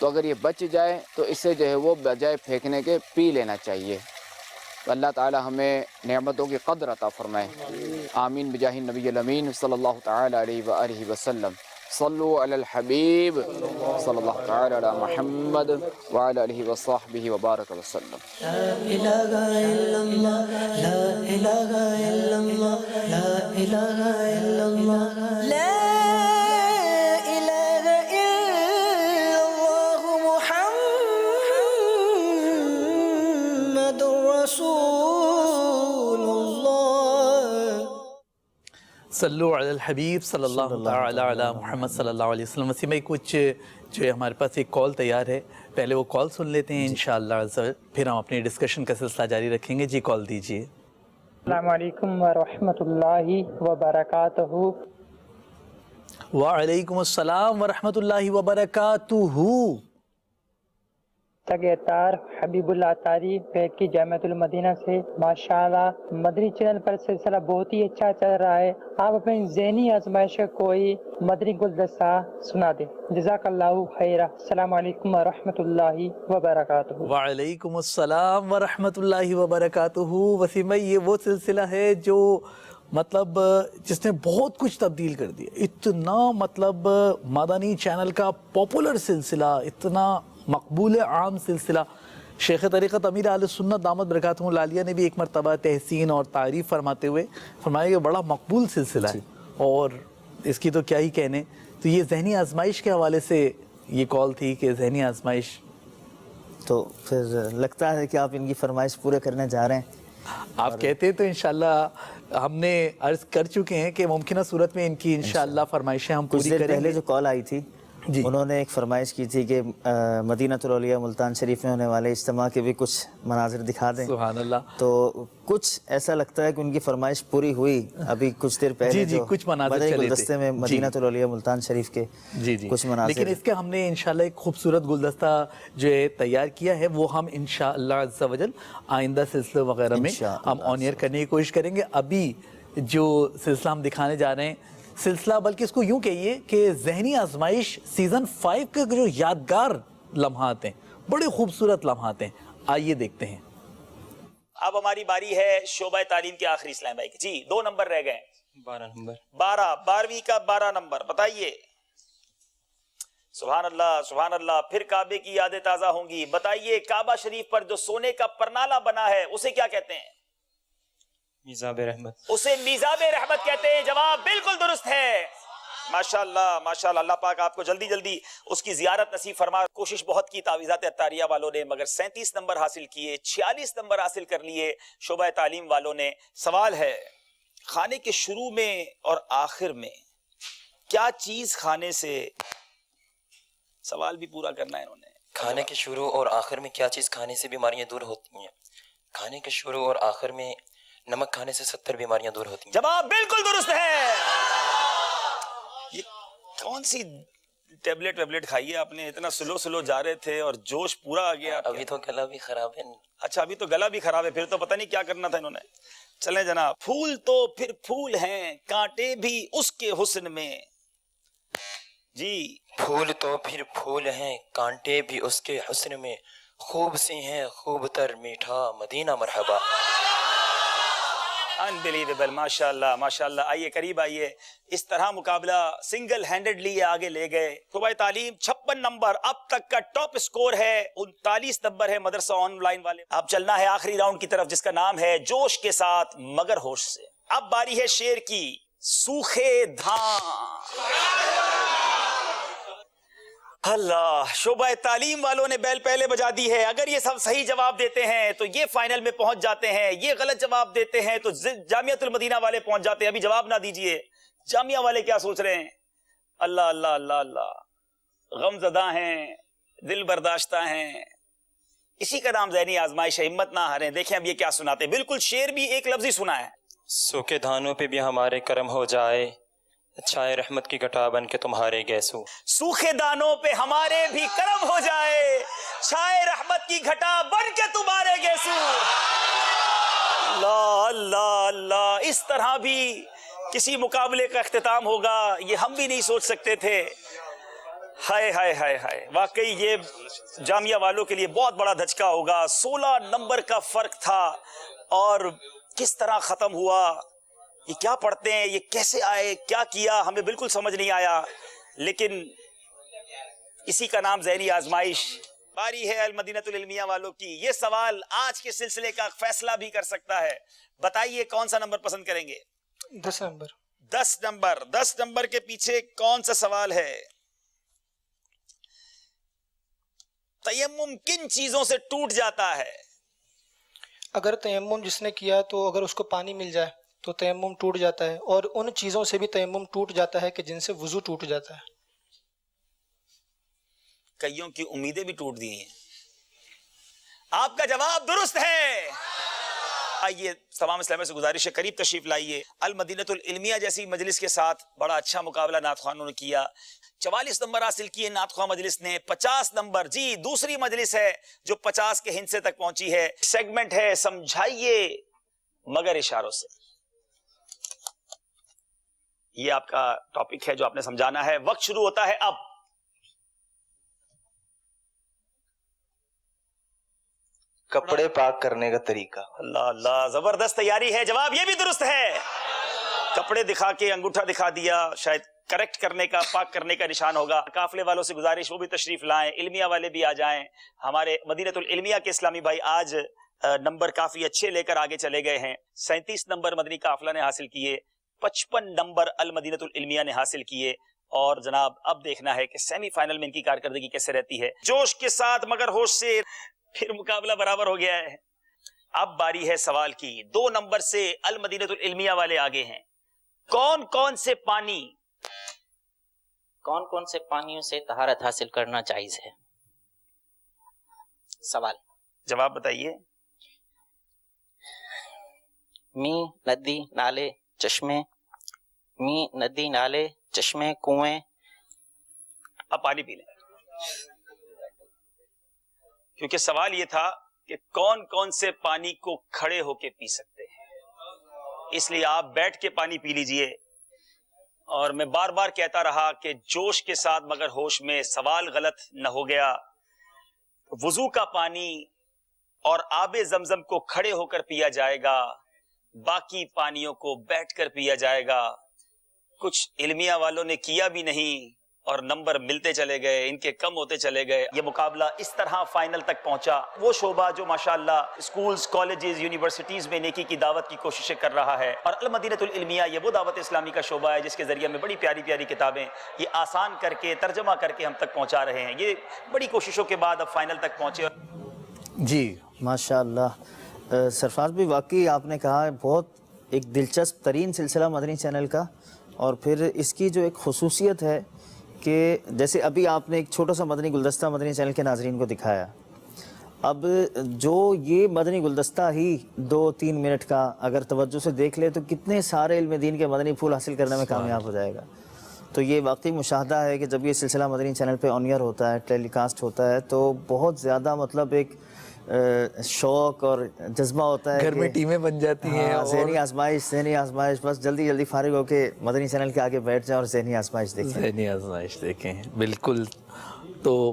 تو اگر یہ بچ جائے تو اسے جو ہے وہ بجائے پھینکنے کے پی لینا چاہیے. تو اللہ تعالی ہمیں نعمتوں کی قدر عطا فرمائے. آمین بجاہ النبی الامین صلی اللہ تعالی علیہ وآلہ وسلم. صلو علی الحبیب صلی اللہ تعالی علی محمد وعلی آلہ وصحبہ وبارک وسلم. لا الہ الا اللہ لا الہ الا اللہ لا الہ الا اللہ لا الہ الا اللہ محمد رسول اللہ. صلو علی الحبیب صلی اللہ تعالی علی محمد صلی اللہ علیہ وسلم. وسیم بھائی کچھ جو ہے ہمارے پاس ایک کال تیار ہے، پہلے وہ کال سن لیتے ہیں انشاءاللہ عز و جل، پھر ہم اپنی ڈسکشن کا سلسلہ جاری رکھیں گے. جی کال دیجیے. السلام علیکم ورحمۃ اللہ وبرکاتہ. وعلیکم السلام ورحمۃ اللہ وبرکاتہ. تگیتار حبیب اللہ تاری پیکی جامعۃ المدینہ سے. ماشاءاللہ مدنی چینل پر سلسلہ بہت ہی اچھا چل رہا ہے. آپ اپنی ذہنی آزمائش کا کوئی مدنی گلدستہ سنا دیں. جزاک اللہ خیر. السلام علیکم ورحمۃ اللہ وبرکاتہ. وعلیکم السلام ورحمۃ اللہ وبرکاتہ. وسیم بھائی یہ وہ سلسلہ ہے جو مطلب جس نے بہت کچھ تبدیل کر دیا. اتنا مطلب مدنی چینل کا پاپولر سلسلہ، اتنا مقبول عام سلسلہ. شیخ طریقت امیر اہل سنت دامت برکاتہم العالیہ نے بھی ایک مرتبہ تحسین اور تعریف فرماتے ہوئے فرمایا کہ بڑا مقبول سلسلہ ہے اور اس کی تو کیا ہی کہنے. تو یہ ذہنی آزمائش کے حوالے سے یہ کال تھی کہ ذہنی آزمائش، تو پھر لگتا ہے کہ آپ ان کی فرمائش پورے کرنے جا رہے ہیں. آپ کہتے تو انشاءاللہ ہم نے عرض کر چکے ہیں کہ ممکنہ صورت میں ان کی انشاءاللہ فرمائشیں ہم پوری کریں گے. پہلے جو کال آئی تھی انہوں نے ایک فرمائش کی تھی کہ مدینہ الاولیاء ملتان شریف میں ہونے والے اجتماع کے بھی کچھ مناظر دکھا دیں. سبحان اللہ. تو کچھ ایسا لگتا ہے کہ ان کی فرمائش پوری ہوئی ابھی کچھ دیر پہلے. جی کچھ مناظر چلے تھے گلدستے میں مدینہ الاولیاء ملتان شریف کے کچھ مناظر. لیکن اس کے ہم نے انشاءاللہ ایک خوبصورت گلدستہ جو ہے تیار کیا ہے، وہ ہم انشاءاللہ عز و جل آئندہ سلسلے وغیرہ میں ہم آن ایئر کرنے کی کوشش کریں گے. ابھی جو سلسلہ ہم دکھانے جا رہے ہیں، سلسلہ بلکہ اس کو یوں کہیے کہ ذہنی آزمائش سیزن 5 کے جو یادگار لمحات ہیں، بڑے خوبصورت لمحات ہیں. آئیے دیکھتے ہیں. اب ہماری باری ہے شعبہ تعلیم کے آخری اسلام بھائی. جی 2 نمبر رہ گئے. 12 نمبر. 12ویں کا 12 نمبر بتائیے. سبحان اللہ سبحان اللہ. پھر کعبے کی یادیں تازہ ہوں گی. بتائیے کعبہ شریف پر جو سونے کا پرنالہ بنا ہے اسے کیا کہتے ہیں؟ میزاب رحمت. اسے میزاب رحمت کہتے ہیں. جواب بالکل درست ہے. ماشاءاللہ ماشاءاللہ. اللہ پاک آپ کو جلدی جلدی اس کی زیارت نصیب فرما. کوشش بہت کی تعویذات عطاریہ والوں نے، مگر 37 نمبر حاصل کیے، 46 نمبر حاصل کر لیے شعبہ تعلیم والوں نے. سوال ہے کھانے کے شروع میں اور آخر میں کیا چیز کھانے سے، سوال بھی پورا کرنا ہے انہوں نے. کھانے کے شروع اور آخر میں کیا چیز کھانے سے بیماریاں دور ہوتی ہیں؟ کھانے کے شروع اور آخر میں نمک کھانے سے 70 بیماریاں دور ہوتی ہیں. جواب بالکل درست ہے. یہ کون سی ٹیبلٹ کھائی ہے آپ نے؟ اتنا سلو جا رہے تھے اور جوش پورا آ گیا. ابھی تو گلا بھی خراب ہے. اچھا ابھی تو گلا بھی خراب ہے، پھر تو پتہ نہیں کیا کرنا تھا انہوں نے. چلیں جناب. پھول تو پھر پھول ہیں، کانٹے بھی اس کے حسن میں. جی پھول تو پھر پھول ہیں، کانٹے بھی اس کے حسن میں، خوب سی ہیں خوب تر میٹھا مدینہ مرحبا. انبلیویبل. ماشاءاللہ ماشاءاللہ. آئیے قریب آئیے. اس طرح مقابلہ سنگل ہینڈڈلی آگے لے گئے. شعبہ تعلیم 56 نمبر اب تک کا ٹاپ اسکور ہے. 39 نمبر ہے مدرسہ آن لائن والے. اب چلنا ہے آخری راؤنڈ کی طرف جس کا نام ہے جوش کے ساتھ مگر ہوش سے. اب باری ہے شیر کی. سوکھے دھان. اللہ. شعبہ تعلیم والوں نے بیل پہلے بجا دی ہے. اگر یہ سب صحیح جواب دیتے ہیں تو یہ فائنل میں پہنچ جاتے ہیں. یہ غلط جواب دیتے ہیں تو جامعۃ المدینہ والے پہنچ جاتے ہیں. ابھی جواب نہ دیجئے. جامعہ والے کیا سوچ رہے ہیں؟ اللہ اللہ اللہ اللہ. غم زدہ ہیں، دل برداشتہ ہیں. اسی کا نام ذہنی آزمائش ہے. ہمت نہ ہاریں. دیکھیں اب یہ کیا سناتے ہیں. بالکل شعر بھی ایک لفظی سنا ہے. سوکھے دھانوں پہ بھی ہمارے کرم ہو جائے، چھائے رحمت کی گھٹا بن کے تمہارے گیسو. سوکھے دانوں پہ ہمارے بھی کرم ہو جائے، چھائے رحمت کی گھٹا بن کے تمہارے گیسو. اللہ اللہ اللہ. اس طرح بھی کسی مقابلے کا اختتام ہوگا یہ ہم بھی نہیں سوچ سکتے تھے. ہائے ہائے ہائے ہائے، واقعی یہ جامعہ والوں کے لیے بہت بڑا دھچکا ہوگا. 16 نمبر کا فرق تھا اور کس طرح ختم ہوا. یہ کیا پڑھتے ہیں، یہ کیسے آئے، کیا کیا، ہمیں بالکل سمجھ نہیں آیا. لیکن اسی کا نام ذہنی آزمائش. باری ہے المدینہ العلمیہ والوں کی. یہ سوال آج کے سلسلے کا فیصلہ بھی کر سکتا ہے. بتائیے کون سا نمبر پسند کریں گے؟ 10 نمبر. 10 نمبر. 10 نمبر کے پیچھے کون سا سوال ہے؟ تیمم کن چیزوں سے ٹوٹ جاتا ہے؟ اگر تیمم جس نے کیا تو اگر اس کو پانی مل جائے تو تیمم ٹوٹ جاتا ہے، اور ان چیزوں سے بھی تیمم ٹوٹ جاتا ہے کہ جن سے وضو ٹوٹ جاتا ہے. کئیوں کی امیدیں بھی ٹوٹ دی ہیں. آپ کا جواب درست ہے. آئیے تمام اسلامیہ سے گزارش ہے قریب تشریف لائیے. المدینہ العلمیہ جیسی مجلس کے ساتھ بڑا اچھا مقابلہ نعت خوانوں نے کیا. 44 نمبر حاصل کیے نعت خواہ مجلس نے. 50 نمبر. جی دوسری مجلس ہے جو 50 کے ہندسے تک پہنچی ہے. سیگمنٹ ہے سمجھائیے مگر اشاروں سے. یہ آپ کا ٹاپک ہے جو آپ نے سمجھانا ہے. وقت شروع ہوتا ہے اب. کپڑے پاک کرنے کا طریقہ. اللہ اللہ، زبردست تیاری ہے. جواب یہ بھی درست ہے. کپڑے دکھا کے انگوٹھا دکھا دیا، شاید کریکٹ کرنے کا، پاک کرنے کا نشان ہوگا. قافلے والوں سے گزارش وہ بھی تشریف لائیں، علمیہ والے بھی آ جائیں. ہمارے مدینہ العلمیہ کے اسلامی بھائی آج نمبر کافی اچھے لے کر آگے چلے گئے ہیں. 37 نمبر مدنی قافلہ نے حاصل کیے، 55 نمبر المدینہ العلمیہ نے حاصل کیے. اور جناب اب دیکھنا ہے کہ سیمی فائنل میں ان کی کارکردگی کیسے رہتی ہے. جوش کے ساتھ مگر ہوش سے پھر مقابلہ برابر ہو گیا ہے. اب باری ہے سوال کی. 2 نمبر سے المدینہ العلمیہ والے آگے ہیں. کون کون سے پانیوں سے طہارت حاصل کرنا جائز ہے؟ سوال جواب بتائیے. می ندی نالے چشمے، می ندی نالے چشمے کنویں. اب پانی پی لیں، کیونکہ سوال یہ تھا کہ کون کون سے پانی کو کھڑے ہو کے پی سکتے ہیں. اس لیے آپ بیٹھ کے پانی پی لیجئے. اور میں بار بار کہتا رہا کہ جوش کے ساتھ مگر ہوش میں. سوال غلط نہ ہو گیا. وضو کا پانی اور آب زمزم کو کھڑے ہو کر پیا جائے گا، باقی پانیوں کو بیٹھ کر پیا جائے گا. کچھ علمیہ والوں نے کیا بھی نہیں اور نمبر ملتے چلے گئے، ان کے کم ہوتے چلے گئے. یہ مقابلہ اس طرح فائنل تک پہنچا. وہ شعبہ جو ماشاءاللہ اسکولز، کالجز، یونیورسٹیز میں نیکی کی دعوت کی کوششیں کر رہا ہے، اور المدینہ العلمیہ یہ وہ دعوت اسلامی کا شعبہ ہے جس کے ذریعے میں بڑی پیاری پیاری کتابیں یہ آسان کر کے ترجمہ کر کے ہم تک پہنچا رہے ہیں. یہ بڑی کوششوں کے بعد اب فائنل تک پہنچے. جی ماشاءاللہ سرفراز بھی واقعی آپ نے کہا بہت ایک دلچسپ ترین سلسلہ مدنی چینل کا. اور پھر اس کی جو ایک خصوصیت ہے کہ جیسے ابھی آپ نے ایک چھوٹا سا مدنی گلدستہ مدنی چینل کے ناظرین کو دکھایا، اب جو یہ مدنی گلدستہ ہی 2-3 منٹ کا اگر توجہ سے دیکھ لے تو کتنے سارے علم دین کے مدنی پھول حاصل کرنے میں کامیاب ہو جائے گا. تو یہ واقعی مشاہدہ ہے کہ جب یہ سلسلہ مدنی چینل پہ آن ایئر ہوتا ہے، ٹیلی کاسٹ ہوتا ہے، تو بہت زیادہ مطلب ایک شوق اور جذبہ ہوتا ہے. گھر میں ٹیمیں بن جاتی ہیں. ذہنی آزمائش، بس جلدی جلدی فارغ ہو کے مدنی چینل کے آگے بیٹھ جائیں اور ذہنی آزمائش دیکھیں. بالکل. تو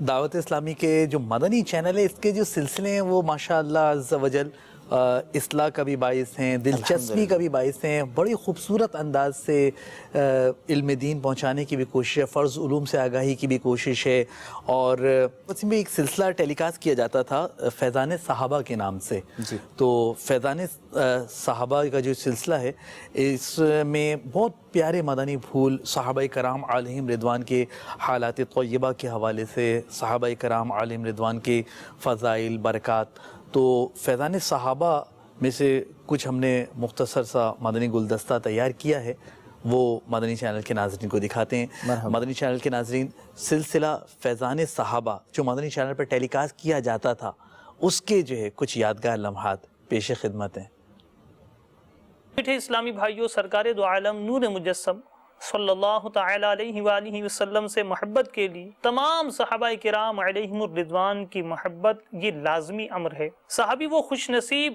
دعوت اسلامی کے جو مدنی چینل ہے، اس کے جو سلسلے ہیں وہ ماشاءاللہ عز و جل اصلاح کا بھی باعث ہیں، دلچسپی کا بھی باعث ہیں. بڑی خوبصورت انداز سے علم دین پہنچانے کی بھی کوشش ہے، فرض علوم سے آگاہی کی بھی کوشش ہے. اور اس میں ایک سلسلہ ٹیلی کاسٹ کیا جاتا تھا فیضان صحابہ کے نام سے. تو فیضان صحابہ کا جو سلسلہ ہے، اس میں بہت پیارے مدنی پھول صحابہ کرام علیہم رضوان کے حالات طیبہ کے حوالے سے، صحابہ کرام علیہم رضوان کے فضائل، برکات. تو فیضان صحابہ میں سے کچھ ہم نے مختصر سا مدنی گلدستہ تیار کیا ہے، وہ مدنی چینل کے ناظرین کو دکھاتے ہیں. مدنی چینل کے ناظرین، سلسلہ فیضان صحابہ جو مدنی چینل پر ٹیلی کاسٹ کیا جاتا تھا، اس کے جو ہے کچھ یادگار لمحات پیش خدمت ہیں. میٹھے اسلامی بھائیوں، سرکار دو عالم نور مجسم صلی اللہ تعالی علیہ وآلہ وسلم سے محبت کے لیے تمام صحابہ کرام علیہم الرضوان کی محبت یہ لازمی امر ہے. صحابی وہ خوش نصیب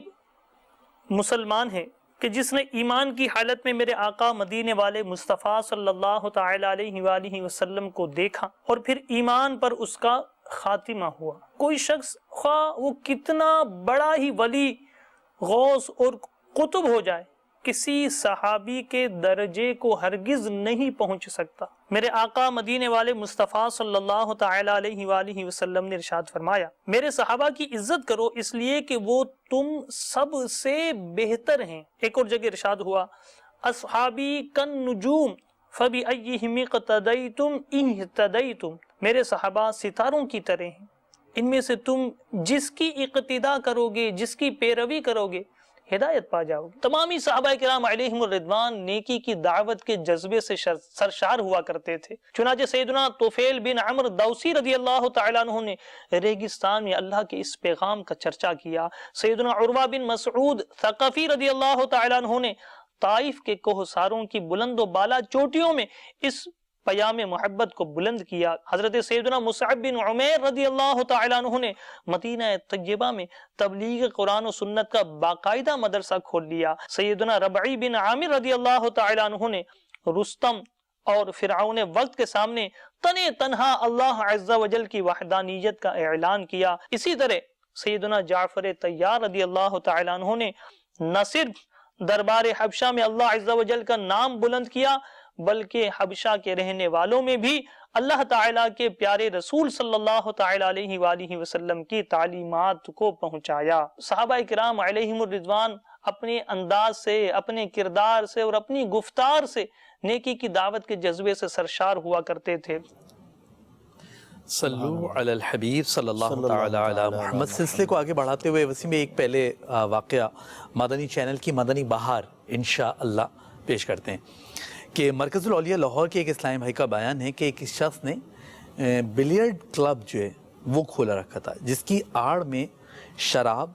مسلمان ہیں کہ جس نے ایمان کی حالت میں میرے آقا مدینے والے مصطفیٰ صلی اللہ تعالی علیہ وآلہ وسلم کو دیکھا اور پھر ایمان پر اس کا خاتمہ ہوا. کوئی شخص خواہ وہ کتنا بڑا ہی ولی غوث اور قطب ہو جائے، کسی صحابی کے درجے کو ہرگز نہیں پہنچ سکتا. میرے آقا مدینے والے مصطفیٰ صلی اللہ تعالی علیہ وآلہ وسلم نے ارشاد فرمایا، میرے صحابہ کی عزت کرو اس لیے کہ وہ تم سب سے بہتر ہیں. ایک اور جگہ ارشاد ہوا، اصحابی کن نجوم فبأیہم اقتدیتم اہتدیتم، میرے صحابہ ستاروں کی طرح ہیں، ان میں سے تم جس کی اقتداء کرو گے، جس کی پیروی کرو گے، ہدایت پا جاؤ گے. تمامی صحابہ کرام علیہم الرضوان نیکی کی دعوت کے جذبے سے سرشار ہوا کرتے تھے. چنانچہ سیدنا طفیل بن عمرو دوسی رضی اللہ تعالیٰ عنہ نے ریگستان میں اللہ کے اس پیغام کا چرچا کیا. سیدنا عروہ بن مسعود ثقفی رضی اللہ تعالیٰ عنہ نے طائف کے کوہساروں کی بلند و بالا چوٹیوں میں اس پیام محبت کو بلند کیا. حضرت سیدنا مصعب بن عمیر رضی اللہ تعالیٰ عنہ نے مدینہ طیبہ میں تبلیغ قرآن و سنت کا باقاعدہ مدرسہ کھول لیا. سیدنا ربعی بن عامر رضی اللہ تعالیٰ عنہ نے رستم اور فرعون وقت کے سامنے تنے تنہا اللہ عز و جل کی وحدانیت کا اعلان کیا. اسی طرح سیدنا جعفر طیار رضی اللہ تعالیٰ عنہ نے نہ صرف دربار حبشہ میں اللہ عز و جل کا نام بلند کیا بلکہ حبشہ کے رہنے والوں میں بھی اللہ تعالیٰ کے پیارے رسول صلی اللہ تعالیٰ علیہ وآلہ وسلم کی تعلیمات کو پہنچایا. صحابہ کرام علیہم الرضوان اپنے انداز سے، اپنے کردار سے اور اپنی گفتار سے نیکی کی دعوت کے جذبے سے سرشار ہوا کرتے تھے. صلو علی الحبیب صلی اللہ تعالی علی محمد. سلسلے کو آگے بڑھاتے ہوئے وسیم ایک پہلے واقعہ مدنی چینل کی مدنی بہار انشاءاللہ پیش کرتے ہیں کہ مرکز الاولیاء لاہور کے ایک اسلامی بھائی کا بیان ہے کہ ایک شخص نے بلیئرڈ کلب جو ہے وہ کھولا رکھا تھا، جس کی آڑ میں شراب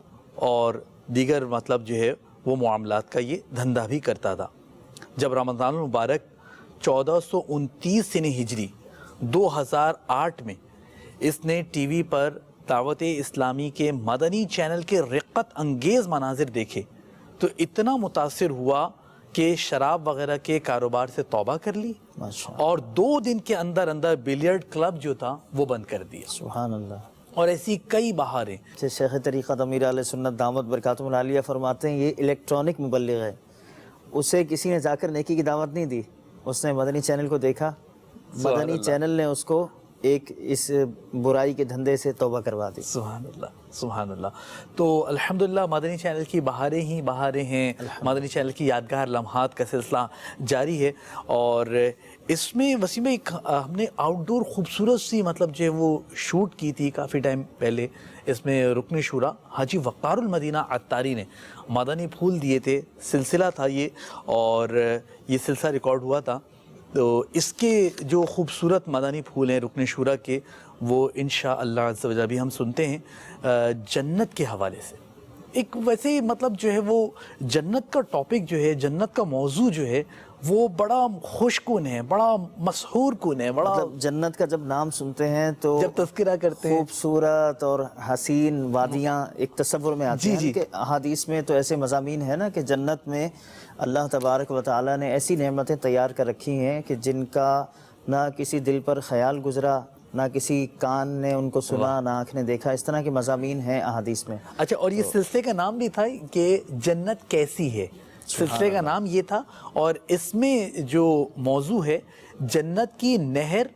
اور دیگر مطلب جو ہے وہ معاملات کا یہ دھندا بھی کرتا تھا. جب رمضان المبارک 1429 ہجری 2008 میں اس نے ٹی وی پر دعوت اسلامی کے مدنی چینل کے رقت انگیز مناظر دیکھے تو اتنا متاثر ہوا کہ شراب وغیرہ کے کاروبار سے توبہ کر لی اور 2 دن کے اندر اندر بلیئرڈ کلب جو تھا وہ بند کر دیا. سبحان اللہ. اور ایسی کئی بہاریں. شیخ طریقت امیر علیہ سنت دامت برکاتہم العالیہ فرماتے ہیں یہ الیکٹرانک مبلغ ہے، اسے کسی نے جا کر نیکی کی دعوت نہیں دی، اس نے مدنی چینل کو دیکھا، مدنی چینل نے اس کو ایک اس برائی کے دھندے سے توبہ کروا دی. سبحان اللہ سبحان اللہ. تو الحمدللہ مدنی چینل کی بہاریں ہی بہاریں ہیں. مدنی چینل کی یادگار لمحات کا سلسلہ جاری ہے اور اس میں وسیم ایک ہم نے آؤٹ ڈور خوبصورت سی مطلب جو ہے وہ شوٹ کی تھی کافی ٹائم پہلے. اس میں رکن شورا حاجی وقار المدینہ عطاری نے مدنی پھول دیے تھے، سلسلہ تھا یہ اور یہ سلسلہ ریکارڈ ہوا تھا. تو اس کے جو خوبصورت مدنی پھول ہیں رکن شورا کے وہ انشاءاللہ عز و جل بھی ہم سنتے ہیں جنت کے حوالے سے. ایک ویسے مطلب جو ہے وہ جنت کا ٹاپک جو ہے، جنت کا موضوع جو ہے وہ بڑا خوش کن ہے، بڑا مسحور کن ہے. بڑا مطلب جنت کا جب نام سنتے ہیں تو جب تذکرہ کرتے ہیں خوبصورت اور حسین وادیاں ایک تصور میں آتی ہیں کہ احادیث میں تو ایسے مضامین ہیں نا کہ جنت میں اللہ تبارک و تعالیٰ نے ایسی نعمتیں تیار کر رکھی ہیں کہ جن کا نہ کسی دل پر خیال گزرا، نہ کسی کان نے ان کو سنا، نہ آنکھ نے دیکھا. اس طرح کے مضامین ہیں احادیث میں. اچھا، اور یہ سلسلے کا نام بھی تھا کہ جنت کیسی ہے، سلسلے کا نام یہ تھا اور اس میں جو موضوع ہے جنت کی نہر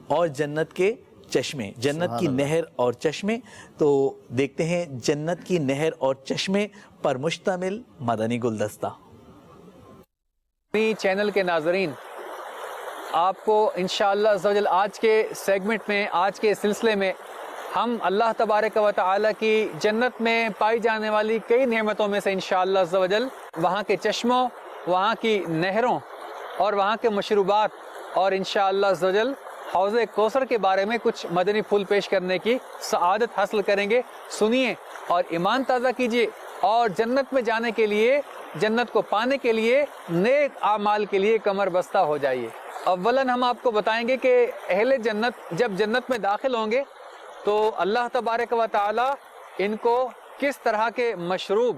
اور جنت کے چشمے، جنت کی نہر اور چشمے. تو دیکھتے ہیں جنت کی نہر اور چشمے پر مشتمل مدنی گلدستہ. چینل کے ناظرین، آپ کو انشاءاللہ عز و جل آج کے سیگمنٹ میں، آج کے سلسلے میں ہم اللہ تبارک و تعالی کی جنت میں پائی جانے والی کئی نعمتوں میں سے انشاءاللہ عز و جل وہاں کے چشموں، وہاں کی نہروں اور وہاں کے مشروبات اور انشاءاللہ عز و جل حوض کوثر کے بارے میں کچھ مدنی پھول پیش کرنے کی سعادت حاصل کریں گے. سنیے اور ایمان تازہ کیجیے اور جنت میں جانے کے لیے، جنت کو پانے کے لیے، نیک اعمال کے لیے کمر بستہ ہو جائیے. اولاً ہم آپ کو بتائیں گے کہ اہل جنت جب جنت میں داخل ہوں گے تو اللہ تبارک و تعالی ان کو کس طرح کے مشروب،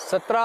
17,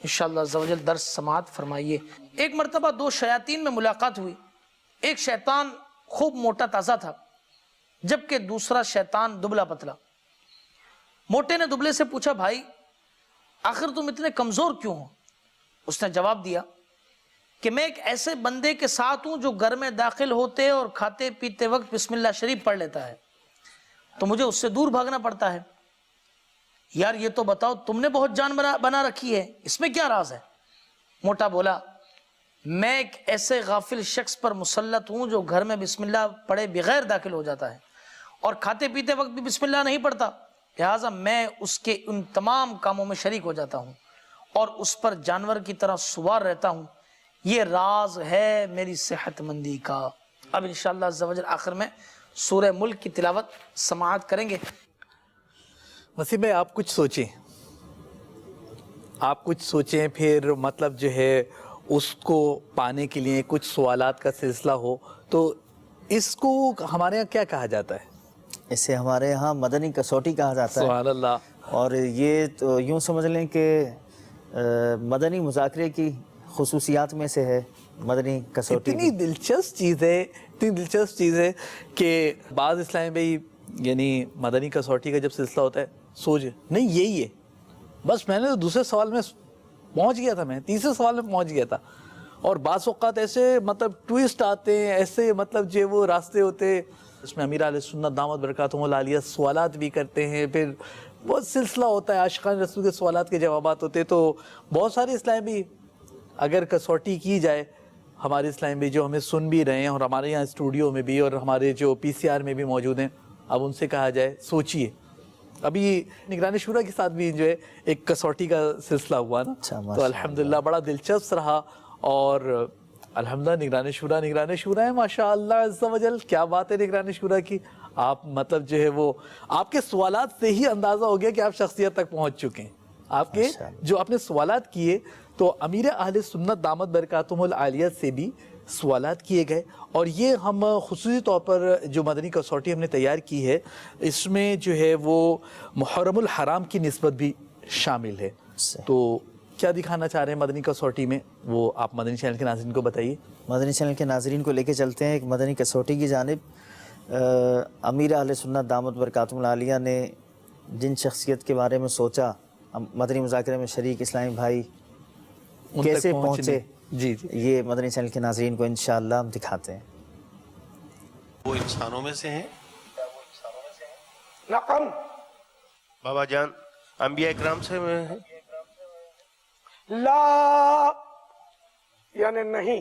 انشاءاللہ عز و جل درس سماعت فرمائیے۔ ایک مرتبہ دو شیاطین میں ملاقات ہوئی، ایک شیطان خوب موٹا تازہ تھا جبکہ دوسرا شیطان دبلا پتلا۔ موٹے نے دبلے سے پوچھا بھائی آخر تم اتنے کمزور کیوں ہو؟ اس نے جواب دیا کہ میں ایک ایسے بندے کے ساتھ ہوں جو گھر میں داخل ہوتے اور کھاتے پیتے وقت بسم اللہ شریف پڑھ لیتا ہے، تو مجھے اس سے دور بھاگنا پڑتا ہے۔ یار یہ تو بتاؤ تم نے بہت جان بنا رکھی ہے، اس میں کیا راز ہے؟ موٹا بولا میں ایک ایسے غافل شخص پر مسلط ہوں جو گھر میں بسم اللہ پڑھے بغیر داخل ہو جاتا ہے اور کھاتے پیتے وقت بھی بسم اللہ نہیں پڑھتا، لہٰذا میں اس کے ان تمام کاموں میں شریک ہو جاتا ہوں اور اس پر جانور کی طرح سوار رہتا ہوں۔ یہ راز ہے میری صحت مندی کا۔ اب انشاءاللہ عز و جل آخر میں سورہ ملک کی تلاوت سماعت کریں گے۔ وسیم بھائی آپ کچھ سوچیں، پھر مطلب جو ہے اس کو پانے کے لیے کچھ سوالات کا سلسلہ ہو، تو اس کو ہمارے یہاں کیا کہا جاتا ہے؟ اسے ہمارے یہاں مدنی کسوٹی کہا جاتا ہے۔ سبحان اللہ۔ اور یہ تو یوں سمجھ لیں کہ مدنی مذاکرے کی خصوصیات میں سے ہے مدنی کسوٹی۔ اتنی دلچسپ چیز ہے کہ بعض اسلامی بھائی یعنی مدنی کسوٹی کا جب سلسلہ ہوتا ہے سوچ نہیں یہی ہے بس، میں نے تو دوسرے سوال میں پہنچ گیا تھا، میں تیسرے سوال میں پہنچ گیا تھا، اور بعض اوقات ایسے مطلب ٹویسٹ آتے ہیں، ایسے مطلب جو وہ راستے ہوتے، اس میں امیر اہل سنت دامت برکاتہم العالیہ سوالات بھی کرتے ہیں، پھر بہت سلسلہ ہوتا ہے، عاشقان رسول کے سوالات کے جوابات ہوتے ہیں، تو بہت سارے اسلامی بھی اگر کسوٹی کی جائے، ہمارے اسلامی بھی جو ہمیں سن بھی رہے ہیں اور ہمارے یہاں اسٹوڈیو میں بھی اور ہمارے جو پی سی آر میں بھی موجود ہیں، اب ان سے کہا جائے سوچیے۔ ابھی نگران شورا کے ساتھ بھی جو ہے ایک کسوٹی کا سلسلہ ہوا نا، تو الحمدللہ بڑا دلچسپ رہا، اور الحمدللہ نگران شورا ہے ماشاء اللہ عز و جل۔ کیا بات ہے نگران شورا کی، آپ مطلب جو ہے وہ آپ کے سوالات سے ہی اندازہ ہو گیا کہ آپ شخصیت تک پہنچ چکے ہیں۔ آپ کے جو آپ نے سوالات کیے تو امیر اہل سنت دامت برکاتہم العالیہ سے بھی سوالات کیے گئے، اور یہ ہم خصوصی طور پر جو مدنی کسوٹی ہم نے تیار کی ہے اس میں جو ہے وہ محرم الحرام کی نسبت بھی شامل ہے۔ تو کیا دکھانا چاہ رہے ہیں مدنی کسوٹی میں، وہ آپ مدنی چینل کے ناظرین کو بتائیے۔ مدنی چینل کے ناظرین کو لے کے چلتے ہیں ایک مدنی کسوٹی کی جانب۔ امیر اہل سنت دامت برکاتہم العالیہ نے جن شخصیت کے بارے میں سوچا، مدنی مذاکرے میں شریک اسلامی بھائی کیسے پہنچے، جی یہ مدنی چینل کے ناظرین کو انشاءاللہ ہم دکھاتے ہیں۔ وہ انسانوں میں سے ہیں؟ نعم۔ بابا جان انبیاء اکرام سے ہیں؟ لا یعنی نہیں۔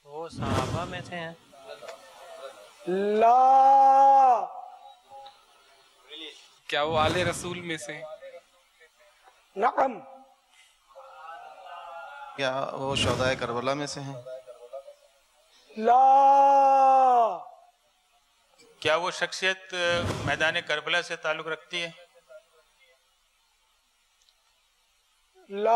وہ صحابہ میں سے ہیں؟ لا۔ کیا وہ آل رسول میں سے ہیں؟ نعم۔ کیا وہ شہدائے کربلا میں سے ہیں؟ لا۔ کیا وہ شخصیت میدان کربلا سے تعلق رکھتی ہے؟ لا،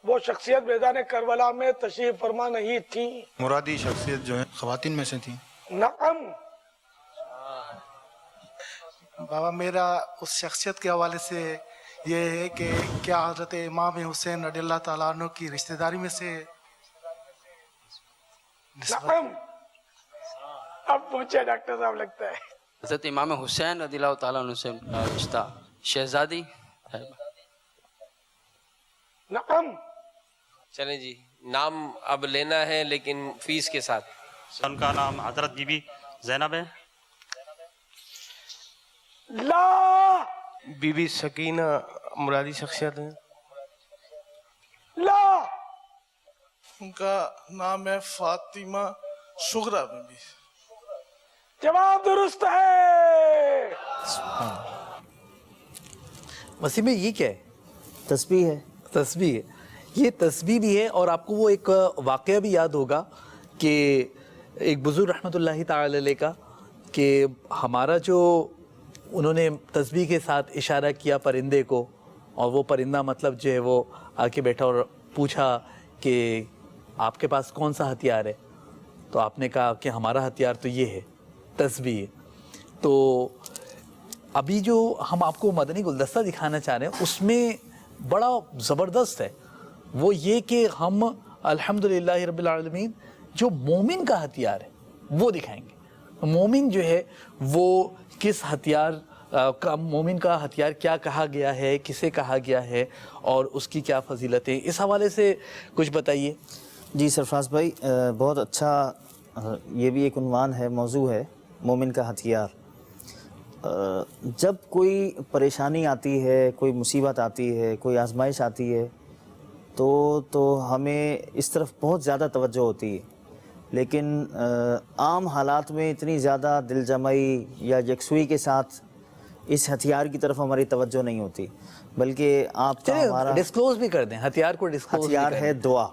وہ شخصیت میدان کربلا میں تشریف فرما نہیں تھی۔ مرادی شخصیت جو ہے خواتین میں سے تھی؟ نعم۔ بابا میرا اس شخصیت کے حوالے سے یہ ہے کہ کیا حضرت امام حسین رضی اللہ تعالیٰ عنہ کی رشتہ داری میں سے؟ نعم۔ اب پوچھے ڈاکٹر صاحب، لگتا ہے حضرت امام حسین رضی اللہ تعالیٰ عنہ سے رشتہ شہزادی ہے۔ نعم۔ چلیں جی، نام اب لینا ہے لیکن فیس کے ساتھ۔ ان کا نام حضرت بی بی زینب ہے؟ لا۔ بی بی سکینہ مرادی شخصیت ہے؟ لا۔ ان کا نام ہے فاطمہ شغرا بی بی۔ جواب درست ہے۔ وسیم میں یہ کیا ہے؟ تسبیح ہے۔ تسبیح ہے، یہ تسبیح بھی ہے، اور آپ کو وہ ایک واقعہ بھی یاد ہوگا کہ ایک بزرگ رحمۃ اللہ تعالی علیہ کا، کہ ہمارا جو انہوں نے تسبیح کے ساتھ اشارہ کیا پرندے کو، اور وہ پرندہ مطلب جو ہے وہ آ کے بیٹھا اور پوچھا کہ آپ کے پاس کون سا ہتھیار ہے، تو آپ نے کہا کہ ہمارا ہتھیار تو یہ ہے، تسبیح۔ تو ابھی جو ہم آپ کو مدنی گلدستہ دکھانا چاہ رہے ہیں اس میں بڑا زبردست ہے، وہ یہ کہ ہم الحمدللہ رب العالمین جو مومن کا ہتھیار ہے وہ دکھائیں گے. مومن جو ہے وہ کس ہتھیار کا، مومن کا ہتھیار کیا کہا گیا ہے، کسے کہا گیا ہے اور اس کی کیا فضیلتیں، اس حوالے سے کچھ بتائیے. جی سرفراز بھائی، بہت اچھا، یہ بھی ایک عنوان ہے، موضوع ہے مومن کا ہتھیار. جب کوئی پریشانی آتی ہے، کوئی مصیبت آتی ہے، کوئی آزمائش آتی ہے تو ہمیں اس طرف بہت زیادہ توجہ ہوتی ہے، لیکن عام حالات میں اتنی زیادہ دل جمعی یا یکسوئی کے ساتھ اس ہتھیار کی طرف ہماری توجہ نہیں ہوتی، بلکہ آپ کا ہمارا ڈسکلوز بھی کر دیں ہتھیار کو. ڈسکلوز ہتھیار ہے دعا.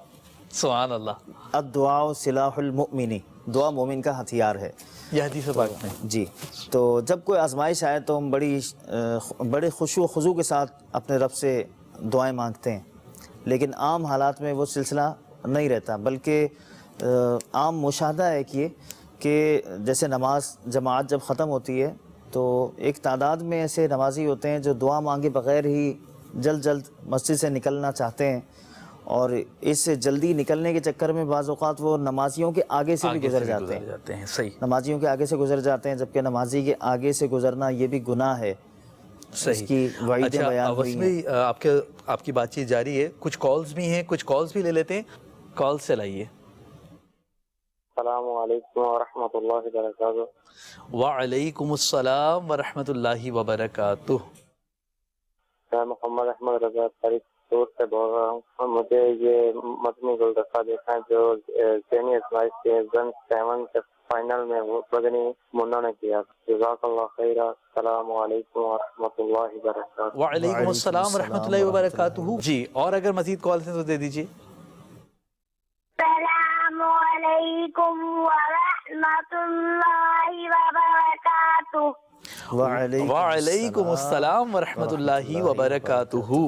سبحان اللہ. الدعاء سلاح المؤمن، دعا مومن کا ہتھیار ہے، یہ حدیث پاک میں. جی. تو جب کوئی آزمائش آئے تو ہم بڑے خشوع و خضوع کے ساتھ اپنے رب سے دعائیں مانگتے ہیں، لیکن عام حالات میں وہ سلسلہ نہیں رہتا، بلکہ عام مشاہدہ ہے کہ جیسے نماز جماعت جب ختم ہوتی ہے تو ایک تعداد میں ایسے نمازی ہوتے ہیں جو دعا مانگے بغیر ہی جلد مسجد سے نکلنا چاہتے ہیں، اور اس سے جلدی نکلنے کے چکر میں بعض اوقات وہ نمازیوں کے آگے سے بھی گزر جاتے ہیں. صحیح. نمازیوں کے آگے سے گزر جاتے ہیں، جبکہ نمازی کے آگے سے گزرنا یہ بھی گناہ ہے. صحیح. اس کی وعیدیں بیان ہوئی ہیں. آپ کی بات چیت جاری ہے، کچھ کالز بھی ہیں، کچھ کالز بھی لے لیتے ہیں. کالز چلائیے. السلام علیکم ورحمۃ اللہ وبرکاتہ. وعلیکم السلام ورحمۃ اللہ وبرکاتہ. میں محمد احمد رضا دور سے بول رہا ہوں. مجھے یہ مدنی گلدستہ دیکھا ہے جو ذہنی آزمائش کے زن 7 کے فائنل میں وہ مدنی منا نے کیا. جزاک اللہ خیر. السلام علیکم ورحمۃ اللہ وبرکاتہ. وعلیکم السلام ورحمۃ اللہ وبرکاتہ. جی، اور اگر مزید کالز ہیں تو دے دیجیے. السلام علیکم ورحمۃ اللہ وبرکاتہ. وعلیکم السلام ورحمۃ اللہ وبرکاتہ.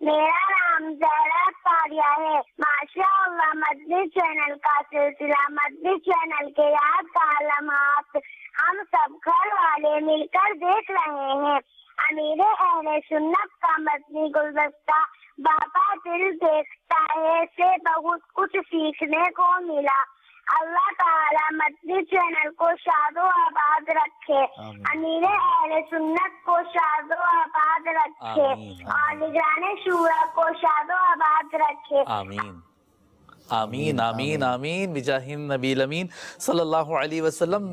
میرا نام زہرا طاریہ ہے. ماشاء اللہ مدنی چینل کا سلسلہ، مدنی چینل کے یادگار لمحات ہم سب گھر والے مل کر دیکھ رہے ہیں. امیر اہل سنت کا مدنی گلدستہ بابا دل دیکھتا ہے سے بہت کچھ سیکھنے کو ملا. اللہ تعالی مدنی چینل کو شاد و آباد رکھے، امیر اہل سنت کو شاد و آباد رکھے، اور نگران شورا کو شاد و آباد رکھے. آمین آمین آمین آمین بجاہ النبی الامین صلی اللہ علیہ وسلم.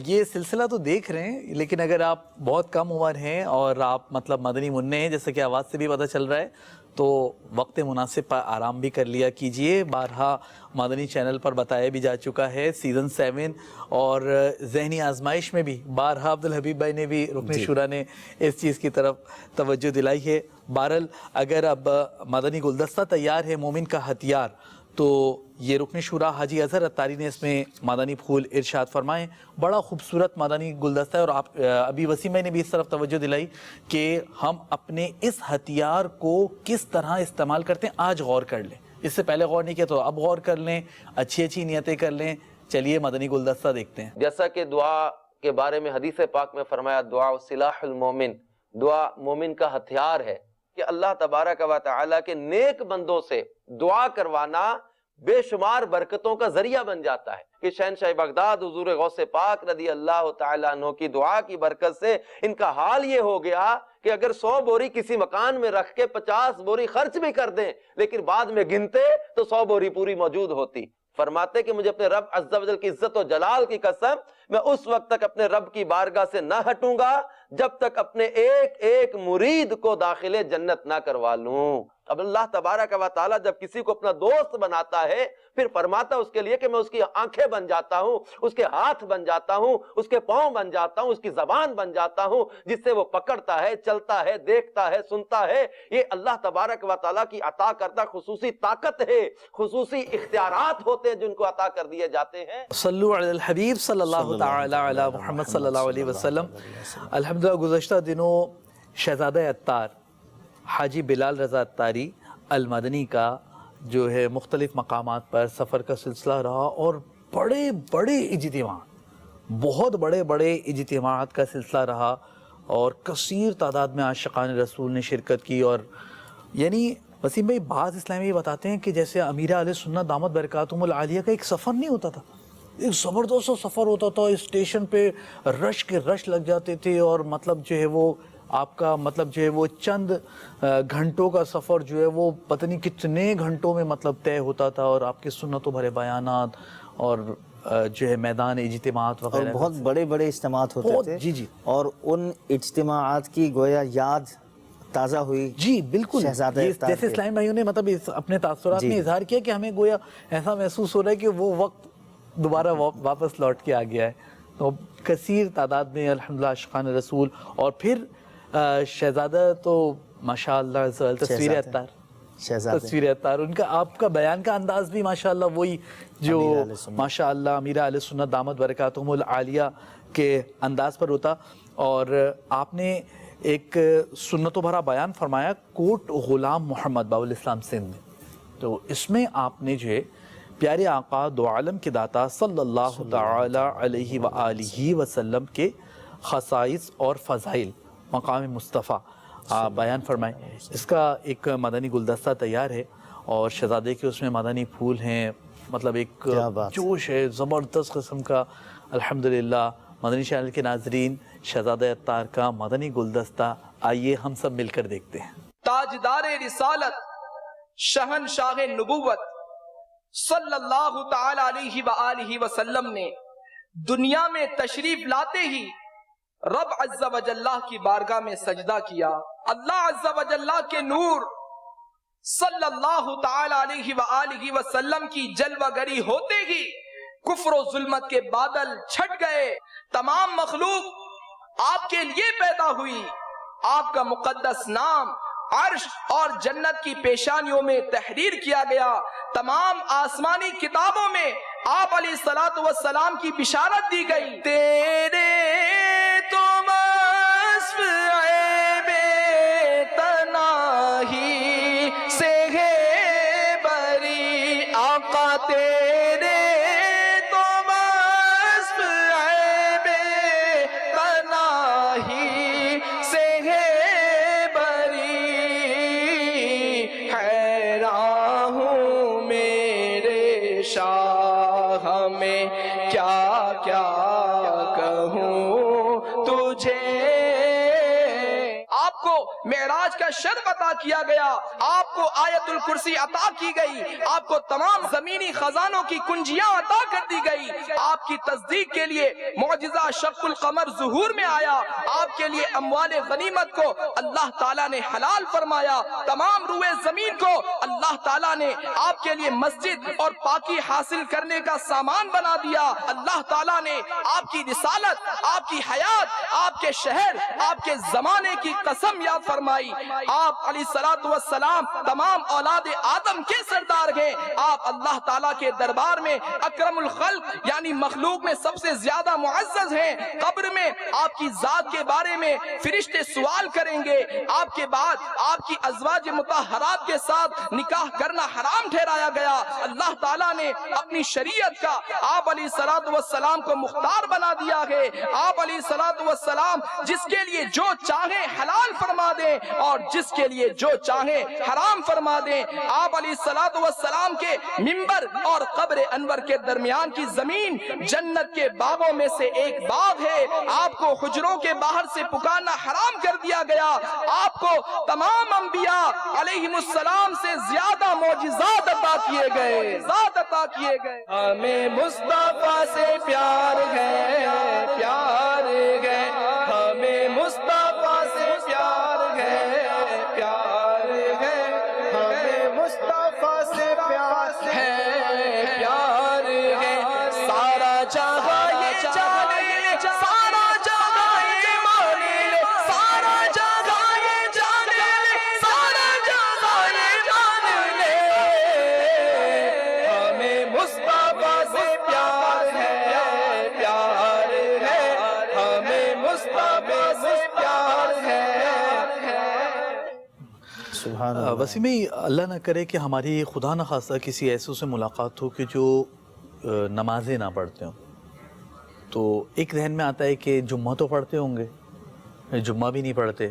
یہ سلسلہ تو دیکھ رہے ہیں، لیکن اگر آپ بہت کم عمر ہیں اور آپ مطلب مدنی منع ہیں، جیسے کہ آواز سے بھی پتہ چل رہا ہے، تو وقت مناسب پر آرام بھی کر لیا کیجئے. بارہا مدنی چینل پر بتایا بھی جا چکا ہے سیزن 7، اور ذہنی آزمائش میں بھی بارہا عبدالحبیب بھائی نے بھی، رکن شورا نے اس چیز کی طرف توجہ دلائی ہے. بہرحال اگر اب مدنی گلدستہ تیار ہے مومن کا ہتھیار، تو یہ رکن شورا حاجی اظہر اتاری نے اس میں مدنی پھول ارشاد فرمائے. بڑا خوبصورت مدنی گلدستہ ہے، اور آپ ابھی وسیم بھائی نے بھی اس طرف توجہ دلائی کہ ہم اپنے اس ہتھیار کو کس طرح استعمال کرتے ہیں. آج غور کر لیں، اس سے پہلے غور نہیں کیا تو اب غور کر لیں، اچھی اچھی نیتیں کر لیں. چلیے مدنی گلدستہ دیکھتے ہیں. جیسا کہ دعا کے بارے میں حدیث پاک میں فرمایا دعا سلاح المومن، دعا مومن کا ہتھیار ہے، کہ اللہ تبارک و تعالی کے نیک بندوں سے دعا کروانا بے شمار برکتوں کا ذریعہ بن جاتا ہے. کہ شہنشاہ بغداد حضور غوث پاک رضی اللہ تعالیٰ عنہ کی دعا کی برکت سے ان کا حال یہ ہو گیا کہ اگر 100 بوری کسی مکان میں رکھ کے 50 بوری خرچ بھی کر دیں، لیکن بعد میں گنتے تو 100 بوری پوری موجود ہوتی. فرماتے کہ مجھے اپنے رب عز و جل کی عزت و جلال کی قسم، میں اس وقت تک اپنے رب کی بارگاہ سے نہ ہٹوں گا جب تک اپنے ایک ایک مرید کو داخل جنت نہ کروا لوں. اب اللہ تبارک و تعالیٰ جب کسی کو اپنا دوست بناتا ہے، پھر فرماتا ہے اس کے لیے کہ میں اس کی آنکھیں بن جاتا ہوں، اس کے ہاتھ بن جاتا ہوں، اس کے پاؤں بن جاتا ہوں، اس کی زبان بن جاتا ہوں، جس سے وہ پکڑتا ہے، چلتا ہے، دیکھتا ہے، سنتا ہے. یہ اللہ تبارک و تعالیٰ کی عطا کردہ خصوصی طاقت ہے، خصوصی اختیارات ہوتے ہیں جن کو عطا کر دیے جاتے ہیں. صلو علی الحبیب صلی اللہ تعالی علی محمد صلی اللہ علیہ وسلم. الحمدللہ گزشتہ دنوں شہزادہ اتار حاجی بلال رضا اتاری المدنی کا جو ہے مختلف مقامات پر سفر کا سلسلہ رہا، اور بڑے بڑے اجتماعات، بہت بڑے بڑے اجتماعات کا سلسلہ رہا، اور کثیر تعداد میں عاشقان رسول نے شرکت کی. اور یعنی وسیم بھائی بعض اسلامی بتاتے ہیں کہ جیسے امیرہ علیہ سنت دامت برکاتہم العالیہ کا ایک سفر نہیں ہوتا تھا، ایک زبردست سفر ہوتا تھا، اسٹیشن پہ رش کے رش لگ جاتے تھے، اور مطلب جو ہے وہ آپ کا مطلب جو ہے وہ چند گھنٹوں کا سفر جو ہے وہ پتہ نہیں کتنے گھنٹوں میں مطلب طے ہوتا تھا، اور آپ کے سنتوں بھرے بیانات اور جو ہے میدان اجتماعات وغیرہ، اور بہت بڑے بڑے اجتماعات ہوتے تھے، جی جی، اور ان اجتماعات کی گویا یاد تازہ ہوئی. جی بالکل، شہزادہ افطار جیسے اسلام بھائیوں نے مطلب اپنے تاثرات میں اظہار کیا کہ ہمیں گویا ایسا محسوس ہو رہا ہے کہ وہ وقت دوبارہ واپس لوٹ کے آ گیا ہے. تو کثیر تعداد میں الحمدللہ عاشقان رسول، اور پھر شہزادہ تو ماشاءاللہ تصویر اتار، تصویر اتار، ان کا آپ کا بیان کا انداز بھی ماشاءاللہ وہی جو ماشاءاللہ امیرہ علیہ سنت دامت برکاتہم العالیہ کے انداز پر ہوتا. اور آپ نے ایک سنتوں بھرا بیان فرمایا کوٹ غلام محمد باول اسلام سندھ میں، تو اس میں آپ نے جو ہے پیارے آقا دو عالم کے داتا صلی اللہ تعالی علیہ وآلہ وسلم کے خصائص اور فضائل مقام مصطفیٰ بیان فرمائے. اس کا ایک مدنی گلدستہ تیار ہے، اور شہزادے کے اس میں مدنی پھول ہیں، مطلب ایک جوش ہے زبردست قسم کا. الحمدللہ مدنی چینل کے ناظرین، شہزادہ اتار کا مدنی گلدستہ آئیے ہم سب مل کر دیکھتے ہیں. تاجدار رسالت، شہنشاہ نبوت صلی اللہ تعالی علیہ وآلہ وسلم نے دنیا میں تشریف لاتے ہی رب عز و جل کی بارگاہ میں سجدہ کیا. اللہ عز و جل کے نور صلی اللہ تعالی علیہ وآلہ وسلم کی جلوہ گری ہوتے ہی کفر و ظلمت کے بادل چھٹ گئے. تمام مخلوق آپ کے لیے پیدا ہوئی. آپ کا مقدس نام عرش اور جنت کی پیشانیوں میں تحریر کیا گیا. تمام آسمانی کتابوں میں آپ علیہ الصلوۃ والسلام کی بشارت دی گئی. تیرے تو وصف عیب تناہی سے ہے بری آقا، تیرے تو وصف عیب تناہی سے ہے شاہ میں کیا کیا کہوں تجھے. آپ کو معراج کا شرف عطا کیا گیا، آپ کو آیت الکرسی عطا کی گئی، آپ کو تمام زمینی خزانوں کی کنجیاں عطا کر دی گئی. آپ کی تصدیق کے لیے معجزہ شق القمر ظہور میں آیا. آپ کے لیے اموال غنیمت کو اللہ تعالیٰ نے حلال فرمایا. تمام روئے زمین کو اللہ تعالیٰ نے آپ کے لیے مسجد اور پاکی حاصل کرنے کا سامان بنا دیا. اللہ تعالیٰ نے آپ کی رسالت، آپ کی حیات، آپ کے شہر، آپ کے زمانے کی قسم یاد فرمائی. آپ علیہ الصلوۃ والسلام تمام اولاد آدم کے سردار ہیں. آپ اللہ تعالیٰ کے دربار میں اکرم الخلق یعنی مخلوق میں سب سے زیادہ معزز ہیں. قبر میں آپ کی ذات کے بارے میں فرشتے سوال کریں گے. آپ کے بعد آپ کی ازواج مطہرات کے ساتھ نکاح کرنا حرام ٹھہرایا گیا. اللہ تعالیٰ نے اپنی شریعت کا آپ علیہ الصلوۃ والسلام کو مختار بنا دیا ہے. آپ علیہ الصلوۃ والسلام جس کے لیے جو چاہیں حلال فرما دیں اور جس کے لیے جو چاہیں حرام فرما دیں. آپ علیہ الصلوۃ والسلام کے منبر اور قبر انور کے درمیان کی زمین جنت کے باغوں میں سے ایک باغ ہے. آپ کو حجروں کے باہر سے پکارنا حرام کر دیا گیا. آپ کو تمام انبیاء علیہم السلام سے زیادہ معجزات عطا کیے گئے، ذات عطا کیے گئے. ہمیں مصطفیٰ سے پیار ہے، پیار ہے، ہمیں مصطفیٰ سے پیار ہے، پیار ہے، ہمیں مصطفیٰ سے پیار ہے، پیار ہے. سارا جہاں یہ جانے لے، سارا جہاں یہ مانے لے، سارا جہاں یہ جانے لے، سارا جہاں یہ مان لے. ہمیں مصطفیٰ سے پیار ہے، پیار ہے، ہمیں مصطفیٰ سے پیار ہے. وسیم بھائی، اللہ نہ کرے کہ ہماری خدا نہ خواستہ کسی ایسے سے ملاقات ہو کہ جو نمازیں نہ پڑھتے ہوں، تو ایک ذہن میں آتا ہے کہ جمعہ تو پڑھتے ہوں گے، جمعہ بھی نہیں پڑھتے،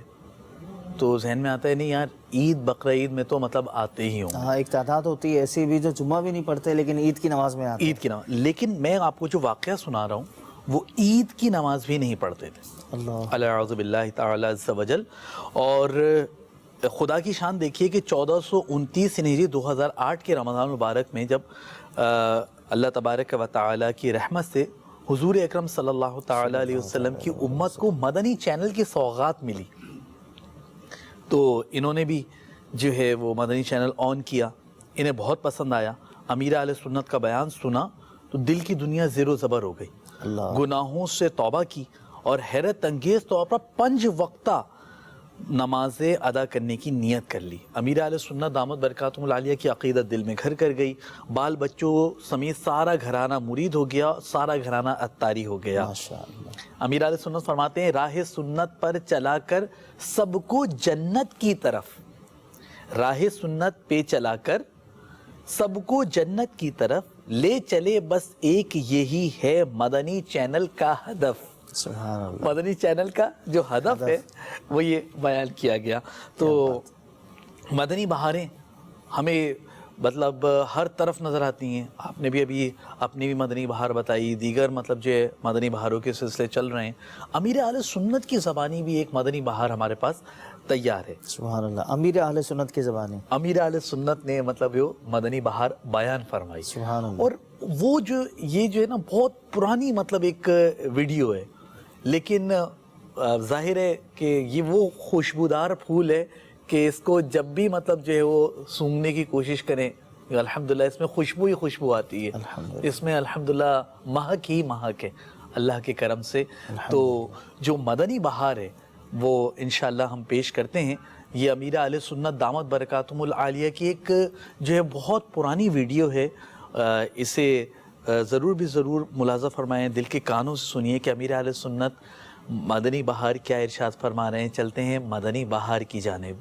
تو ذہن میں آتا ہے نہیں یار عید بقرہ عید میں تو مطلب آتے ہی ہوں. ہاں ایک تعداد ہوتی ہے ایسی بھی جو جمعہ بھی نہیں پڑھتے لیکن عید کی نماز میں آتے ہیں. عید کی نماز. لیکن میں آپ کو جو واقعہ سنا رہا ہوں وہ عید کی نماز بھی نہیں پڑھتے تھے. اللہ اعوذ باللہ تعالی عز وجل. اور خدا کی شان دیکھیے کہ 1429 ہجری 2008 کے رمضان مبارک میں جب اللہ تبارک و تعالی کی رحمت سے حضور اکرم صلی اللہ تعالی علیہ وسلم کی امت کو مدنی چینل کی سوغات ملی تو انہوں نے بھی جو ہے وہ مدنی چینل آن کیا. انہیں بہت پسند آیا. امیر اہل سنت کا بیان سنا تو دل کی دنیا زیر و زبر ہو گئی. گناہوں سے توبہ کی اور حیرت انگیز طور پر 5 وقتہ نمازیں ادا کرنے کی نیت کر لی. امیر اہل سنت دامت برکاتہم العالیہ کی عقیدت دل میں گھر کر گئی. بال بچوں سمیت سارا گھرانہ مرید ہو گیا, سارا گھرانہ اتاری ہو گیا. امیر اہل سنت فرماتے ہیں راہ سنت پر چلا کر سب کو جنت کی طرف, راہ سنت پہ چلا کر سب کو جنت کی طرف لے چلے, بس ایک یہی ہے مدنی چینل کا ہدف. سبحان اللہ. مدنی چینل کا جو ہدف ہے وہ یہ بیان کیا گیا. تو مدنی بہاریں ہمیں مطلب ہر طرف نظر آتی ہیں. آپ نے بھی ابھی اپنی بھی مدنی بہار بتائی, دیگر مطلب جو مدنی بہاروں کے سلسلے چل رہے ہیں. امیر اہل سنت کی زبانی بھی ایک مدنی بہار ہمارے پاس تیار ہے. سبحان اللہ. امیر اہل سنت کی زبانی, امیر اہل سنت نے مطلب وہ مدنی بہار بیان فرمائی. سبحان اللہ. اور وہ جو یہ جو ہے نا بہت پرانی مطلب ایک ویڈیو ہے, لیکن ظاہر ہے کہ یہ وہ خوشبودار پھول ہے کہ اس کو جب بھی مطلب جو ہے وہ سونگھنے کی کوشش کریں الحمدللہ اس میں خوشبو ہی خوشبو آتی ہے. اس میں الحمدللہ مہک ہی مہک ہے اللہ کے کرم سے. تو جو مدنی بہار ہے وہ انشاءاللہ ہم پیش کرتے ہیں. یہ امیر اہل سنت دامت برکاتہم العالیہ کی ایک جو ہے بہت پرانی ویڈیو ہے. اسے ضرور بھی ضرور ملاحظہ فرمائیں, دل کے کانوں سے سنیے کہ امیر اہل سنت مدنی بہار کیا ارشاد فرما رہے ہیں. چلتے ہیں مدنی بہار کی جانب.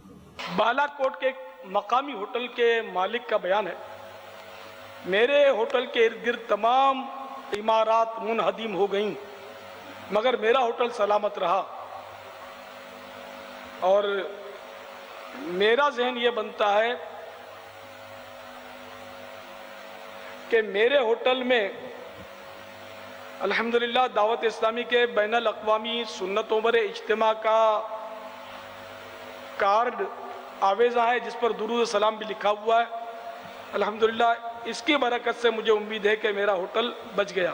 بالا کوٹ کے ایک مقامی ہوٹل کے مالک کا بیان ہے, میرے ہوٹل کے ارد گرد تمام عمارات منہدم ہو گئیں مگر میرا ہوٹل سلامت رہا. اور میرا ذہن یہ بنتا ہے کہ میرے ہوٹل میں الحمدللہ دعوت اسلامی کے بین الاقوامی سنتوں پر اجتماع کا کارڈ آویزاں ہے جس پر درود و سلام بھی لکھا ہوا ہے. الحمدللہ اس کی برکت سے مجھے امید ہے کہ میرا ہوٹل بچ گیا.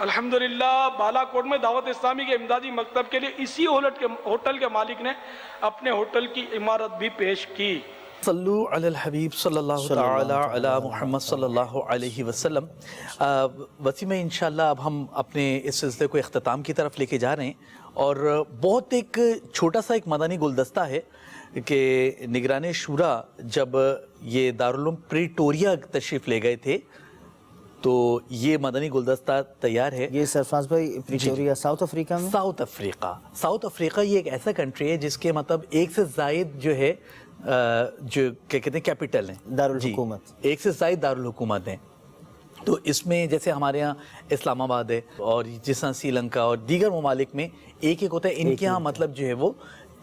الحمدللہ بالا کوٹ میں دعوت اسلامی کے امدادی مکتب کے لیے اسی ہوٹل کے مالک نے اپنے ہوٹل کی عمارت بھی پیش کی. صلو علی الحبیب صلی اللہ تعالی علی محمد صلی اللہ علیہ وسلم. وسیم انشاءاللہ اب ہم اپنے اس سلسلے کو اختتام کی طرف لے کے جا رہے ہیں, اور بہت ایک چھوٹا سا ایک مدنی گلدستہ ہے کہ نگران شورا جب یہ دارالعلوم پریٹوریا تشریف لے گئے تھے تو یہ مدنی گلدستہ تیار ہے. یہ سرفراز بھائی پریٹوریا ساؤتھ افریقہ میں, ساؤتھ افریقہ یہ ایک ایسا کنٹری ہے جس کے مطلب ایک سے زائد جو ہے جو کیا کہتے ہیں کیپٹل ہیں, دارالحکومت, ایک سے زائد دارالحکومت ہیں. تو اس میں جیسے ہمارے ہاں اسلام آباد ہے اور جس طرح سری لنکا اور دیگر ممالک میں ایک ایک ہوتا ہے, ان کے ہاں مطلب جو ہے وہ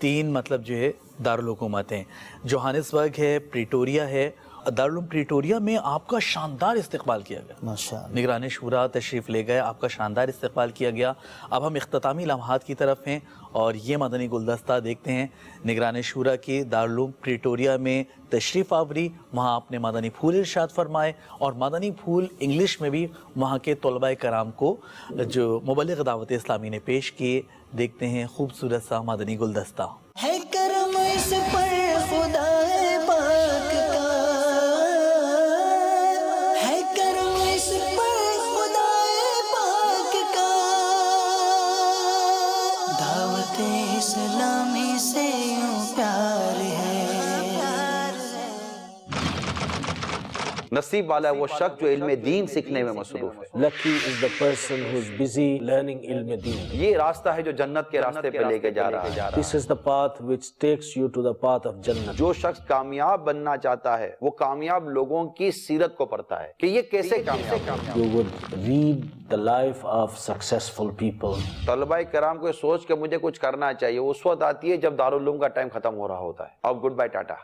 3 مطلب جو ہے دارالحکومت ہیں. جوہانسبرگ ہے, پریٹوریا ہے. دارالعلوم پریٹوریا میں آپ کا شاندار استقبال کیا گیا. ماشاءاللہ. نگران شورا تشریف لے گئے, آپ کا شاندار استقبال کیا گیا. اب ہم اختتامی لمحات کی طرف ہیں اور یہ مدنی گلدستہ دیکھتے ہیں. نگران شورا کی دارالعلوم پریٹوریا میں تشریف آوری, وہاں آپ نے مدنی پھول ارشاد فرمائے اور مدنی پھول انگلش میں بھی وہاں کے طلباء کرام کو جو مبلغ دعوت اسلامی نے پیش کیے. دیکھتے ہیں خوبصورت سا مدنی گلدستہ. ہے کرم اس پر خدا پاک کا, ہے کرم اس پر خدا پاک کا, دعوت اسلامی سے یوں پیار ہے. نصیب والا ہے وہ شخص جو علم دین سیکھنے میں مصروف ہے. Lucky is the person who is busy learning ilm deen. یہ راستہ ہے جو جنت کے راستے پہ لے کے جا رہا ہے. This is the path which takes you to the path of Jannah. جو شخص کامیاب بننا چاہتا ہے وہ کامیاب لوگوں کی سیرت کو پڑھتا ہے کہ یہ کیسے کامیاب. You would read the life of successful people. طلباء کرام کو سوچ کے مجھے کچھ کرنا چاہیے اس وقت آتی ہے جب دارالعلوم کا ٹائم ختم ہو رہا ہوتا ہے. اب گڈ بائی ٹاٹا.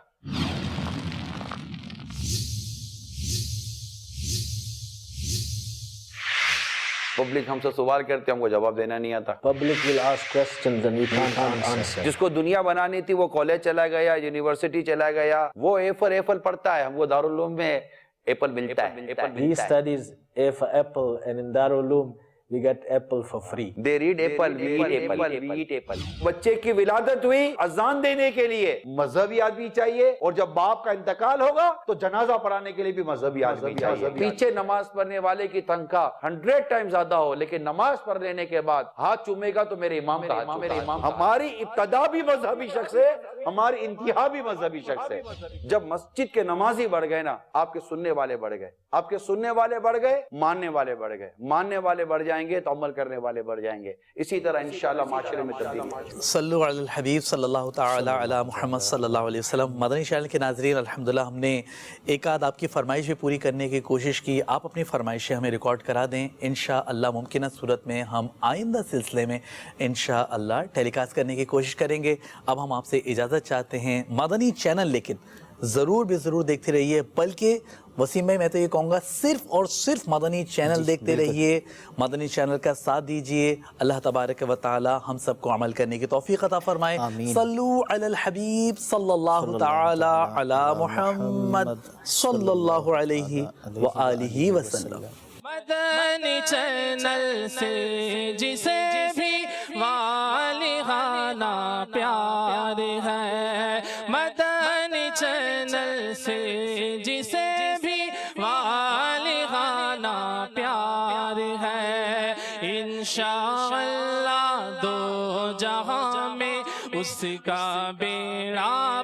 پبلک ہم سے سوال کرتے ہیں ہم کو جواب دینا نہیں آتا. Public will ask questions and we can't answer. جس کو دنیا بنانی تھی وہ کالج چلا گیا یونیورسٹی چلا گیا وہ اے فار ایپل پڑھتا ہے. ہم کو دارالعلوم میں ایپل ملتا ہے. He studies A for apple and in Darul Uloom we get apple for free. They read apple, we eat apple. بچے کی ولادت ہوئی اذان دینے کے لیے مذہبی آدمی چاہیے اور جب باپ کا انتقال ہوگا تو جنازہ پڑھانے کے لیے بھی مذہبی آدمی چاہیے. پیچھے نماز پڑھنے والے کی تنخواہ 100 ٹائم زیادہ ہو لیکن نماز پڑھ لینے کے بعد ہاتھ چومے گا تو میرے امام کا ہاتھ. ہماری ابتدا بھی مذہبی شخص ہے ہماری انتہا بھی مذہبی شخص ہے. جب مسجد کے نمازی بڑھ گئے نا آپ کے سننے والے بڑھ گئے. آپ کے سننے والے بڑھ گئے ماننے والے بڑھ گئے. ماننے والے بڑھ جائیں گے تو عمل کرنے والے بڑھ جائیں گے. اسی طرح انشاءاللہ معاشرے میں تبدیلی. صلو علی الحبیب صلی اللہ تعالی علی محمد صلی اللہ علیہ وسلم. مدنی چینل کے ناظرین الحمدللہ ہم نے ایک آدھ آپ کی فرمائش بھی پوری کرنے کی کوشش کی. آپ اپنی فرمائشیں ہمیں ریکارڈ کرا دیں. انشاءاللہ ممکنہ صورت میں ہم آئندہ سلسلے میں انشاءاللہ ٹیلی کاسٹ کرنے کی کوشش کریں گے. اب ہم آپ سے اجازت چاہتے ہیں. مدنی چینل لیکن ضرور بھی ضرور دیکھتے رہیے بلکہ وسیم بھائی میں تو یہ کہوں گا صرف اور صرف مدنی چینل دیکھتے رہیے. مدنی چینل کا ساتھ دیجئے. اللہ تبارک و تعالی ہم سب کو عمل کرنے کی توفیق عطا فرمائے. صلو علی الحبیب صلی اللہ تعالی علی محمد صلی اللہ علیہ وآلہ وسلم. مدنی چینل سے جسے بھی والہانہ پیار ہے. مدنی چینل سے جسے بھی والہانہ پیار ہے. انشاءاللہ دو جہاں میں اس کا بیڑا